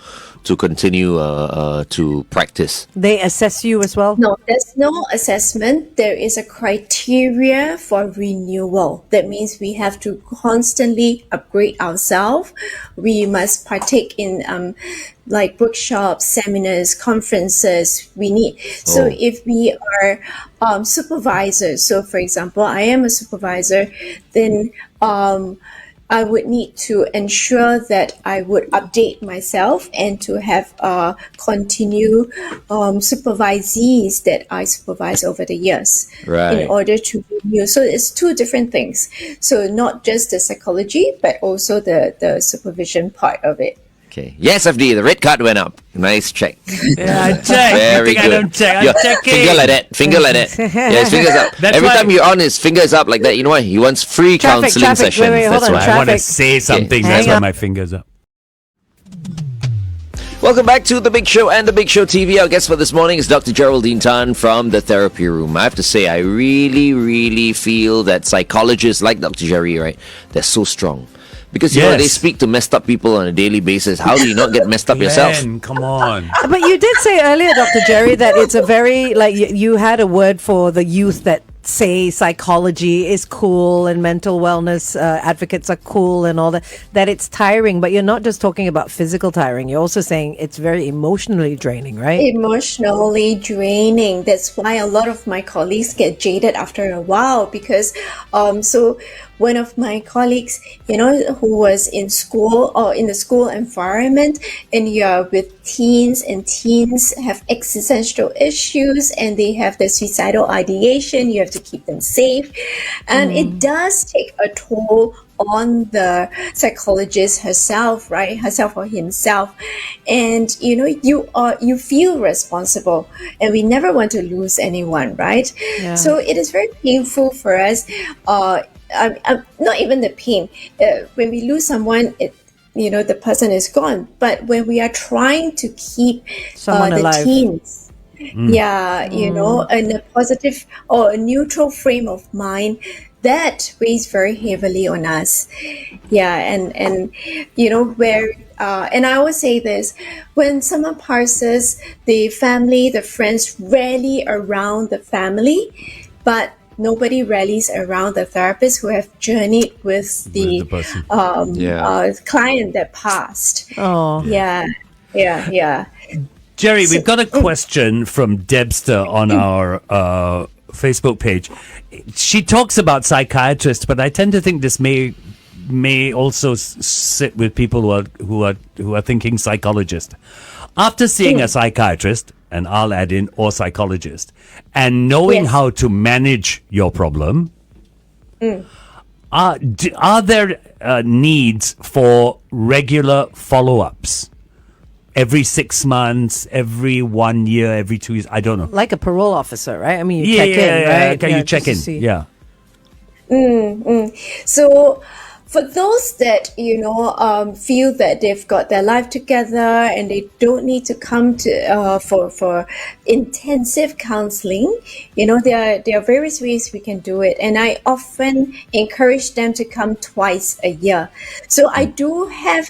Speaker 1: continue to practice?
Speaker 3: They assess you as well?
Speaker 4: No, there's no assessment. There is a criteria for renewal. That means we have to constantly upgrade ourselves. We must partake in like workshops, seminars, conferences. So if we are supervisors, so for example, I am a supervisor, then I would need to ensure that I would update myself and to have continue supervisees that I supervise over the years in order to renew. So it's two different things. So not just the psychology, but also the supervision part of it.
Speaker 1: Okay. Yes, FD, the red card went up. Nice check.
Speaker 2: Yeah, I check.
Speaker 1: Very good.
Speaker 2: I don't check. I'm
Speaker 1: Yeah,
Speaker 2: checking.
Speaker 1: finger like that. Finger like that. Yes, fingers up.
Speaker 2: That's
Speaker 1: Every
Speaker 2: why-
Speaker 1: time you're on, his fingers up like that. You know why? He wants free counseling
Speaker 3: traffic.
Speaker 1: sessions.
Speaker 3: Wait, hold
Speaker 1: That's
Speaker 3: on,
Speaker 1: why.
Speaker 2: I want to
Speaker 3: Traffic.
Speaker 2: say something.
Speaker 3: Hang
Speaker 2: That's why
Speaker 3: on.
Speaker 2: my fingers up.
Speaker 1: Welcome back to The Big Show and The Big Show TV. Our guest for this morning is Dr. Geraldine Tan from the Therapy Room. I have to say, I really, really feel that psychologists like Dr. Gerry, right, they're so strong. Because, you know, they
Speaker 2: Yes.
Speaker 1: speak to messed up people on a daily basis. How do you not get messed up yourself?
Speaker 2: Glenn, come on.
Speaker 3: But you did say earlier, Dr. Jerry, that it's a very, like, you had a word for the youth that say psychology is cool and mental wellness advocates are cool and all that it's tiring. But you're not just talking about physical tiring. You're also saying it's very emotionally draining, right?
Speaker 4: Emotionally draining. That's why a lot of my colleagues get jaded after a while because so one of my colleagues, you know, who was in school or in the school environment, and you're with teens, and teens have existential issues and they have the suicidal ideation. You have to keep them safe, and it does take a toll on the psychologist herself, right? Herself or himself. And you know, you feel responsible, and we never want to lose anyone, right?
Speaker 3: Yeah.
Speaker 4: So it is very painful for us. Not even the pain. When we lose someone, the person is gone. But when we are trying to keep
Speaker 3: Someone
Speaker 4: the
Speaker 3: alive.
Speaker 4: teens, in a positive or a neutral frame of mind, that weighs very heavily on us. Yeah, and you know, where and I always say this: when someone passes, the family, the friends rally around the family, but nobody rallies around the therapist who have journeyed with the
Speaker 2: person.
Speaker 4: client that passed.
Speaker 3: Oh.
Speaker 4: Yeah.
Speaker 2: Jerry, we've got a question from Debster on our Facebook page. She talks about psychiatrists, but I tend to think this may also sit with people who are thinking psychologist. After seeing a psychiatrist, and I'll add in, or psychologist, and knowing
Speaker 4: Yes.
Speaker 2: how to manage your problem, are there needs for regular follow-ups? Every 6 months, every 1 year, every 2 years? I don't know.
Speaker 3: Like a parole officer, right? I mean, you check in, right?
Speaker 2: Okay, you check in.
Speaker 3: just to see.
Speaker 2: Yeah.
Speaker 4: So for those that feel that they've got their life together and they don't need to come to for intensive counseling, there are various ways we can do it, and I often encourage them to come twice a year. So I do have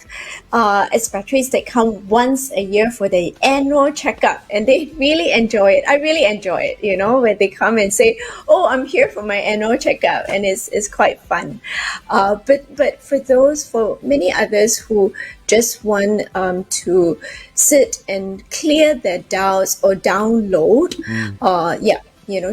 Speaker 4: expatriates that come once a year for the annual checkup, and they really enjoy it. I really enjoy it, when they come and say, "Oh, I'm here for my annual checkup," and it's quite fun. But for many others who just want to sit and clear their doubts or download,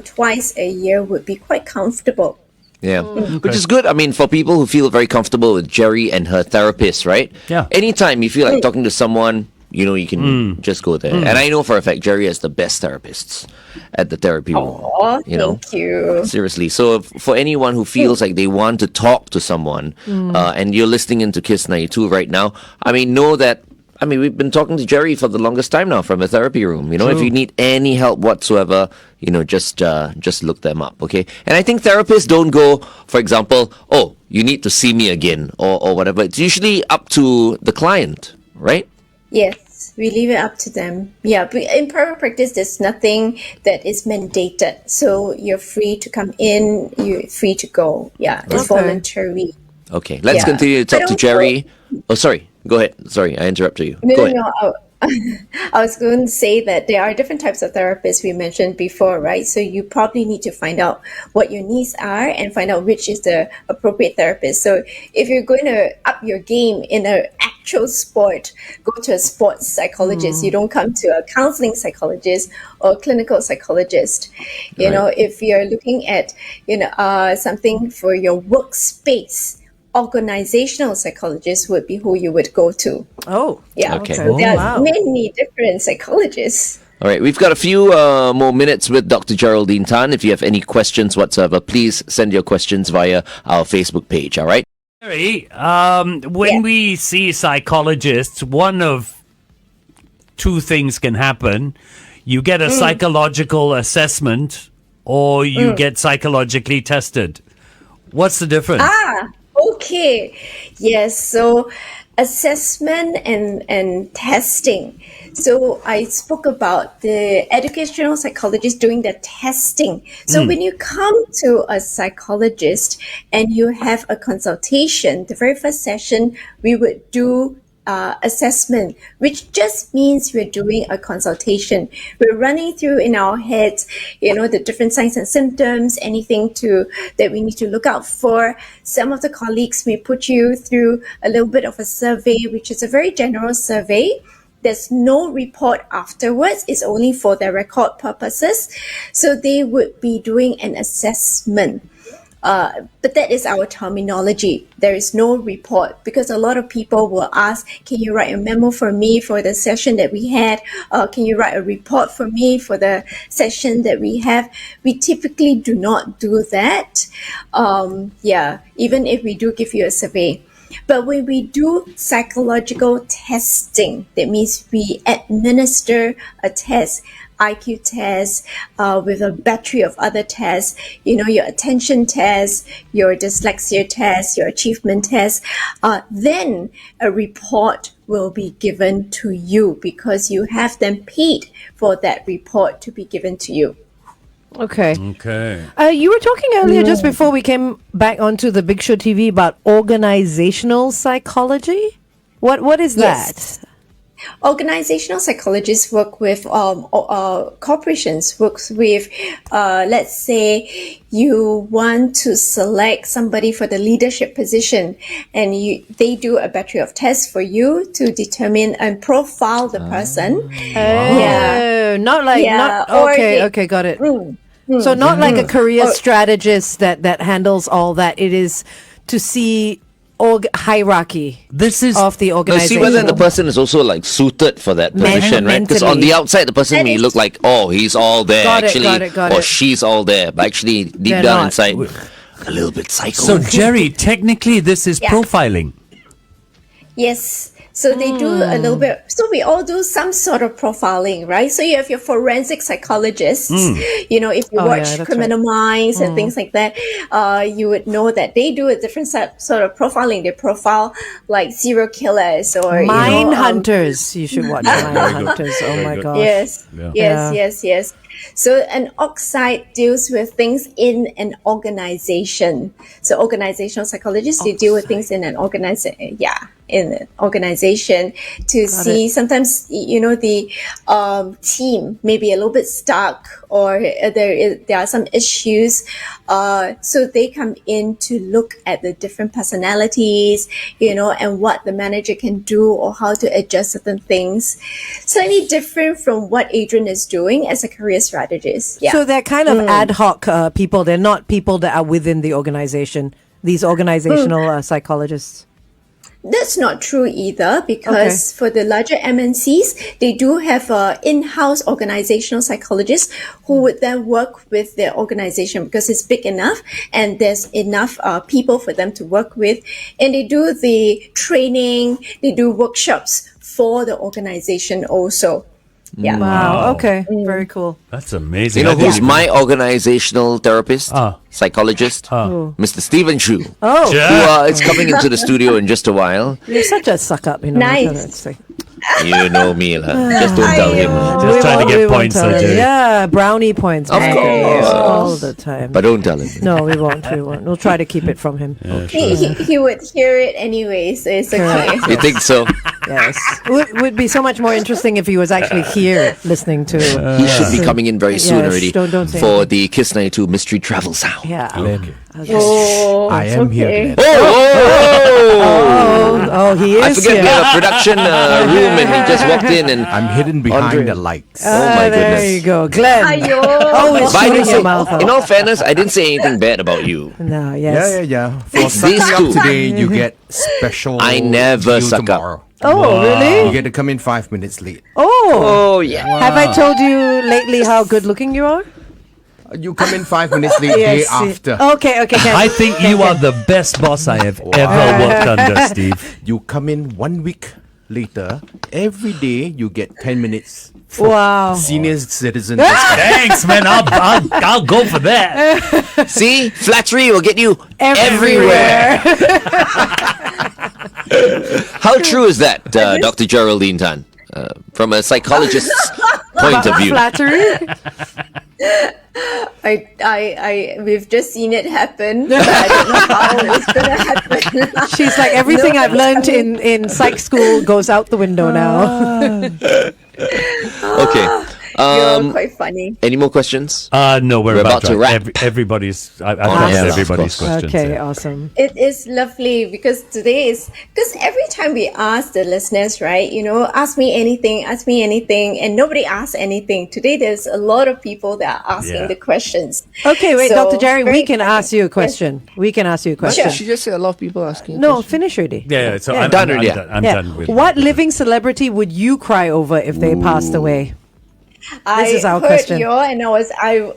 Speaker 4: twice a year would be quite comfortable.
Speaker 1: Yeah, which is good. I mean, for people who feel very comfortable with Gerry and her therapist, right?
Speaker 2: Yeah.
Speaker 1: Anytime you feel like talking to someone, you can just go there. And I know for a fact Gerry has the best therapists at the therapy room.
Speaker 4: Oh, thank you.
Speaker 1: Seriously. So for anyone who feels like they want to talk to someone, and you're listening into Kiss 92 right now, I mean, know that, we've been talking to Gerry for the longest time now from a therapy room. If you need any help whatsoever, just look them up, okay? And I think therapists don't go, for example, "Oh, you need to see me again," or whatever. It's usually up to the client, right?
Speaker 4: Yes. We leave it up to them. Yeah, but in private practice, there's nothing that is mandated. So you're free to come in, you're free to go. Yeah, it's voluntary.
Speaker 1: Okay, let's
Speaker 4: Yeah.
Speaker 1: continue to talk
Speaker 4: But
Speaker 1: to
Speaker 4: also-
Speaker 1: Gerry. Oh, sorry. Go ahead. Sorry, I interrupted you. Go ahead.
Speaker 4: I was going to say that there are different types of therapists we mentioned before, right? So you probably need to find out what your needs are and find out which is the appropriate therapist. So if you're going to up your game in an actual sport, go to a sports psychologist. You don't come to a counseling psychologist or a clinical psychologist. You know, if you're looking at, something for your workspace, organizational psychologist would be who you would go to.
Speaker 3: Oh,
Speaker 4: Yeah.
Speaker 1: Okay.
Speaker 4: So there
Speaker 3: Wow.
Speaker 4: are many different psychologists.
Speaker 1: All right, we've got a few more minutes with Dr. Geraldine Tan. If you have any questions whatsoever, please send your questions via our Facebook page, all right?
Speaker 2: Gerry, when we see psychologists, one of two things can happen. You get a psychological assessment or you get psychologically tested. What's the difference?
Speaker 4: Okay. Yes. So assessment and testing. So I spoke about the educational psychologist doing the testing. So when you come to a psychologist and you have a consultation, the very first session, we would do assessment, which just means we're doing a consultation. We're running through in our heads, the different signs and symptoms, anything that we need to look out for. Some of the colleagues may put you through a little bit of a survey, which is a very general survey. There's no report afterwards. It's only for their record purposes. So they would be doing an assessment. But that is our terminology. There is no report because a lot of people will ask, can you write a memo for me for the session that we had? Can you write a report for me for the session that we have? We typically do not do that. Even if we do give you a survey. But when we do psychological testing, that means we administer a test, IQ test, with a battery of other tests, your attention test, your dyslexia test, your achievement test, then a report will be given to you because you have them paid for that report to be given to you.
Speaker 3: Okay.
Speaker 2: Okay.
Speaker 3: You were talking earlier, just before we came back onto the Big Show TV, about organizational psychology. What is
Speaker 4: Yes.
Speaker 3: that?
Speaker 4: Organizational psychologists work with corporations, works with, let's say you want to select somebody for the leadership position and they do a battery of tests for you to determine and profile the person.
Speaker 3: Oh, not like,
Speaker 4: or
Speaker 3: okay, got it. So not like a career strategist that handles all that. It is to see hierarchy
Speaker 2: This is
Speaker 3: of the
Speaker 1: No,
Speaker 3: organization.
Speaker 1: see whether the person is also like suited for that position, right? Because on the outside, the person may look like, oh, he's all there,
Speaker 3: Got it,
Speaker 1: actually,
Speaker 3: got
Speaker 1: or
Speaker 3: it.
Speaker 1: she's all there, but actually deep
Speaker 3: They're
Speaker 1: down
Speaker 3: not.
Speaker 1: inside, a little bit psycho.
Speaker 2: so, Gerry, technically this is
Speaker 4: Yeah.
Speaker 2: profiling.
Speaker 4: Yes. So they do a little bit. So we all do some sort of profiling, right? So you have your forensic psychologists. If you watch
Speaker 3: that's
Speaker 4: Criminal Minds and things like that, you would know that they do a different sort of profiling. They profile like serial killers or
Speaker 3: Mine Hunters. You should watch Mine Hunters. Oh my
Speaker 2: good.
Speaker 3: gosh.
Speaker 4: Yes,
Speaker 2: Yeah.
Speaker 4: yes. So an oxide deals with things in an organization. So organizational psychologists, they deal with things in an organization. In an organization to see sometimes, the team may be a little bit stuck or there are some issues. So they come in to look at the different personalities, and what the manager can do or how to adjust certain things. Slightly different from what Adrian is doing as a career strategist. Yeah.
Speaker 3: So they're kind of ad hoc people. They're not people that are within the organization. These organizational psychologists.
Speaker 4: That's not true either because for the larger MNCs, they do have in-house organizational psychologists who would then work with their organization because it's big enough and there's enough people for them to work with. And they do the training, they do workshops for the organization also. Yeah.
Speaker 3: Wow. Okay. Very cool.
Speaker 2: That's amazing.
Speaker 1: You know
Speaker 2: I think
Speaker 1: who's my organizational therapist, psychologist? Mr. Stephen Chu,
Speaker 3: Oh,
Speaker 1: who is coming into the studio in just a while.
Speaker 3: you're such a suck up.
Speaker 4: Nice.
Speaker 3: Let's say.
Speaker 1: You know me, lah. Just don't tell him.
Speaker 2: Just trying to
Speaker 3: We
Speaker 2: get
Speaker 3: won't
Speaker 2: points,
Speaker 3: tell him.
Speaker 2: Jerry.
Speaker 3: Yeah, brownie points.
Speaker 1: Of course.
Speaker 3: All the time.
Speaker 1: But don't tell him.
Speaker 3: No, we won't. We won't. We'll try to keep it from him.
Speaker 4: He would hear it anyway, so it's okay.
Speaker 1: You think so?
Speaker 3: Yes. Would be so much more interesting if he was actually here listening to.
Speaker 1: He should be coming in very soon
Speaker 3: Yes,
Speaker 1: already
Speaker 3: don't say
Speaker 1: for
Speaker 3: anything.
Speaker 1: the Kiss 92 Mystery Travel Sound.
Speaker 3: Yeah.
Speaker 5: Glenn,
Speaker 4: Oh,
Speaker 5: I am here, Glenn.
Speaker 3: Oh, he is
Speaker 1: I forget we
Speaker 3: here.
Speaker 1: had a production room and he just walked in and
Speaker 5: I'm hidden behind
Speaker 1: Andre.
Speaker 5: the lights.
Speaker 1: oh my
Speaker 3: There
Speaker 1: goodness.
Speaker 3: you go, Glenn.
Speaker 4: Ayo.
Speaker 3: Always
Speaker 1: But I
Speaker 3: shooting
Speaker 1: didn't
Speaker 3: your
Speaker 1: say,
Speaker 3: mouth
Speaker 1: in
Speaker 3: out.
Speaker 1: all fairness, I didn't say anything bad about you.
Speaker 3: No, yes.
Speaker 5: Yeah. For
Speaker 1: It's these
Speaker 5: sucking
Speaker 1: two.
Speaker 5: up today, you get special.
Speaker 1: I never
Speaker 5: deal
Speaker 1: suck up.
Speaker 5: tomorrow.
Speaker 3: Oh,
Speaker 5: You
Speaker 3: really?
Speaker 5: get to come in 5 minutes late.
Speaker 3: Oh.
Speaker 1: Oh yeah.
Speaker 3: Have I told you lately how good looking you are?
Speaker 5: You come in 5 minutes late day after.
Speaker 3: Okay.
Speaker 2: I think you are the best boss I have ever worked under, Steve.
Speaker 5: You come in 1 week later. Every day you get 10 minutes.
Speaker 3: Wow.
Speaker 5: Senior citizen discount.
Speaker 2: Thanks, man. I'll go for that.
Speaker 1: See, flattery will get you
Speaker 3: Everywhere.
Speaker 1: How true is that, Dr. Geraldine Tan? From a psychologist's point of view.
Speaker 3: Flattery?
Speaker 4: We've just seen it happen, but I don't know how it's gonna happen.
Speaker 3: She's like, everything I've learned in psych school goes out the window now.
Speaker 1: Okay.
Speaker 4: You're quite funny.
Speaker 1: Any more questions?
Speaker 2: No, we're
Speaker 1: about to wrap.
Speaker 2: Everybody's. I've
Speaker 1: Oh,
Speaker 2: answered
Speaker 1: yes, of
Speaker 2: everybody's
Speaker 1: course.
Speaker 2: questions.
Speaker 3: Okay,
Speaker 2: yeah.
Speaker 3: awesome.
Speaker 4: It is lovely because today is because every time we ask the listeners, right? Ask me anything, and nobody asks anything. Today, there's a lot of people that are asking
Speaker 2: Yeah.
Speaker 4: the questions.
Speaker 3: Okay, wait,
Speaker 4: So,
Speaker 3: Dr. Jerry, we
Speaker 4: very
Speaker 3: can
Speaker 4: exciting.
Speaker 3: ask you a question. We can ask you a question.
Speaker 1: She just said a lot of people asking.
Speaker 3: No, finish already.
Speaker 2: Yeah, so
Speaker 3: Yeah.
Speaker 2: I'm
Speaker 1: Done
Speaker 2: done.
Speaker 1: already,
Speaker 2: I'm
Speaker 3: Yeah.
Speaker 2: done with
Speaker 3: What living celebrity would you cry over if they passed away? This is our
Speaker 4: heard
Speaker 3: question.
Speaker 4: you and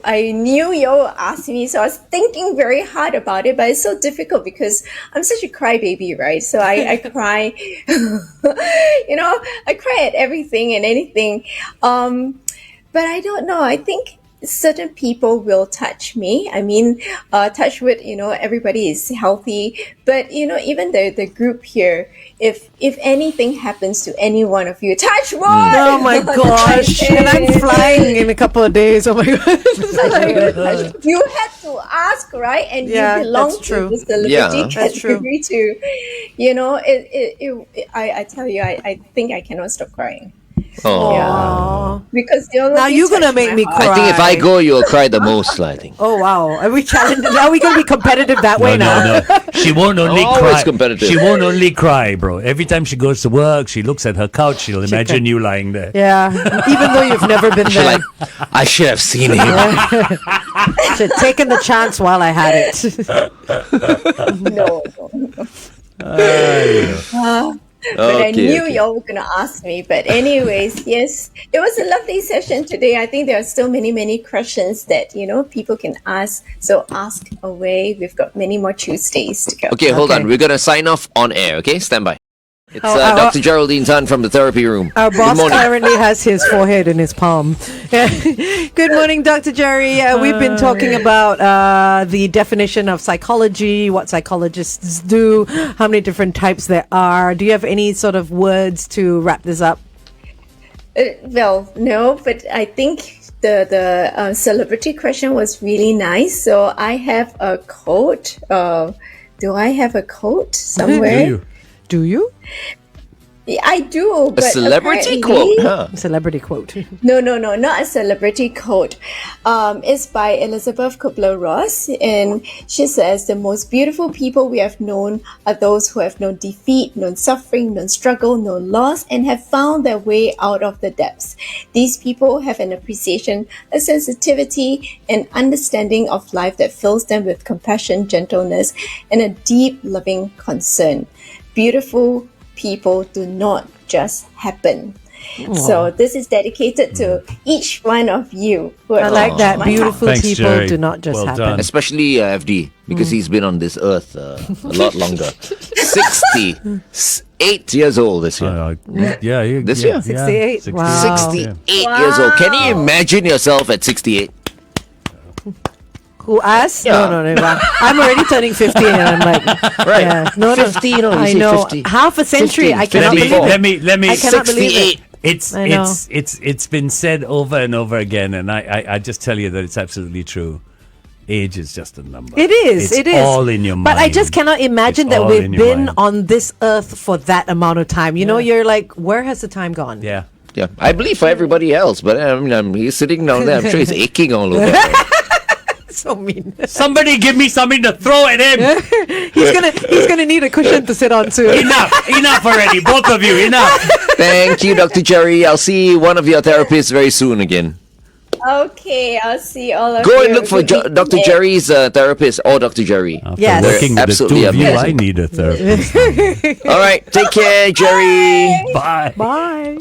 Speaker 4: I knew you asked me, so I was thinking very hard about it, but it's so difficult because I'm such a crybaby, right? So I cry, I cry at everything and anything. But I don't know. I think certain people will touch me. I mean, touch wood, everybody is healthy, but even the group here, if anything happens to any one of you, touch wood.
Speaker 3: Oh my gosh. And I'm flying in a couple of days. Oh my god.
Speaker 4: You had to ask, right? And
Speaker 3: Yeah,
Speaker 4: you belong
Speaker 3: that's
Speaker 4: to
Speaker 3: true.
Speaker 4: the celebrity
Speaker 1: Yeah.
Speaker 3: That's true.
Speaker 4: category too. I tell you, I think I cannot stop crying.
Speaker 1: Oh.
Speaker 4: Yeah. Because
Speaker 3: Now you're gonna make me cry.
Speaker 1: I think if I go, you'll cry the most, I think.
Speaker 3: Oh wow. Are we challenging? Are we gonna be competitive that way now?
Speaker 2: No. She won't only
Speaker 1: Always
Speaker 2: cry.
Speaker 1: competitive.
Speaker 2: She won't only cry, bro. Every time she goes to work, she looks at her couch. She'll imagine you lying there.
Speaker 3: Yeah. Even though you've never been
Speaker 1: She's
Speaker 3: there.
Speaker 1: like, I should have seen him.
Speaker 3: Should have taken the chance while I had it.
Speaker 4: No. But I knew y'all were going to ask me. But anyways, yes, it was a lovely session today. I think there are still many questions that, people can ask. So ask away. We've got many more Tuesdays to go.
Speaker 1: Okay, hold
Speaker 3: Okay.
Speaker 1: on. We're going to sign off on air, okay? Stand by. It's
Speaker 3: Oh,
Speaker 1: Dr. Geraldine Tan from the therapy room.
Speaker 3: Our boss
Speaker 1: Good morning.
Speaker 3: currently has his forehead in his palm. Good morning, Dr. Jerry. We've been talking about the definition of psychology, what psychologists do, how many different types there are. Do you have any sort of words to wrap this up?
Speaker 4: Well, no, but I think the celebrity question was really nice. So I have a quote. Do I have a quote somewhere?
Speaker 3: Do you?
Speaker 4: I do.
Speaker 1: A
Speaker 4: But
Speaker 1: celebrity
Speaker 4: apparently-
Speaker 1: quote, huh?
Speaker 3: Celebrity quote.
Speaker 4: No, not a celebrity quote. It's by Elizabeth Kubler-Ross, and she says, "The most beautiful people we have known are those who have known defeat, known suffering, known struggle, known loss, and have found their way out of the depths. These people have an appreciation, a sensitivity, and understanding of life that fills them with compassion, gentleness, and a deep, loving concern. Beautiful people do not just happen." So this is dedicated to each one of you. Who
Speaker 3: I
Speaker 4: are
Speaker 3: like that.
Speaker 4: my
Speaker 3: Beautiful
Speaker 2: Thanks,
Speaker 3: people
Speaker 2: Gerry.
Speaker 3: do not just
Speaker 2: Well
Speaker 3: happen.
Speaker 2: done.
Speaker 1: Especially FD, because he's been on this earth a lot longer. 68 years old this year.
Speaker 2: This
Speaker 1: year?
Speaker 3: 68? Wow.
Speaker 1: 68 years old. Can you imagine yourself at 68?
Speaker 3: Who us?
Speaker 1: Yeah.
Speaker 3: No. I'm already turning 50 and I'm like,
Speaker 1: Right.
Speaker 3: yeah, no.
Speaker 1: 50, you know, you
Speaker 3: I
Speaker 1: say
Speaker 3: know.
Speaker 1: 50.
Speaker 3: Half a century.
Speaker 1: 50,
Speaker 3: I cannot
Speaker 1: 54.
Speaker 3: believe it.
Speaker 2: Let me
Speaker 3: I cannot believe it.
Speaker 1: 68.
Speaker 3: I know.
Speaker 2: It's been said over and over again, and I just tell you that it's absolutely true. Age is just a number.
Speaker 3: It is.
Speaker 2: It's
Speaker 3: it is.
Speaker 2: all in your mind.
Speaker 3: But I just cannot imagine
Speaker 2: It's
Speaker 3: that
Speaker 2: all
Speaker 3: we've
Speaker 2: in your
Speaker 3: been
Speaker 2: mind.
Speaker 3: on this earth for that amount of time. You know, you're like, where has the time gone?
Speaker 2: Yeah.
Speaker 1: Yeah, I believe for everybody else, but he's sitting down there. I'm sure he's aching all over.
Speaker 3: So mean.
Speaker 2: Somebody give me something to throw at him.
Speaker 3: He's gonna need a cushion to sit on too.
Speaker 2: Enough already, both of you. Enough.
Speaker 1: Thank you, Dr. Gerry. I'll see one of your therapists very soon again.
Speaker 4: Okay, I'll see all of you.
Speaker 1: Go and look for
Speaker 4: Good
Speaker 1: Dr.
Speaker 4: evening.
Speaker 1: Gerry's therapist or Dr. Gerry.
Speaker 2: After
Speaker 3: Yes.
Speaker 2: working with the
Speaker 1: Absolutely
Speaker 2: two of you,
Speaker 1: amazing.
Speaker 2: I need a therapist.
Speaker 1: All right, take care, Gerry.
Speaker 2: Bye.
Speaker 3: Bye.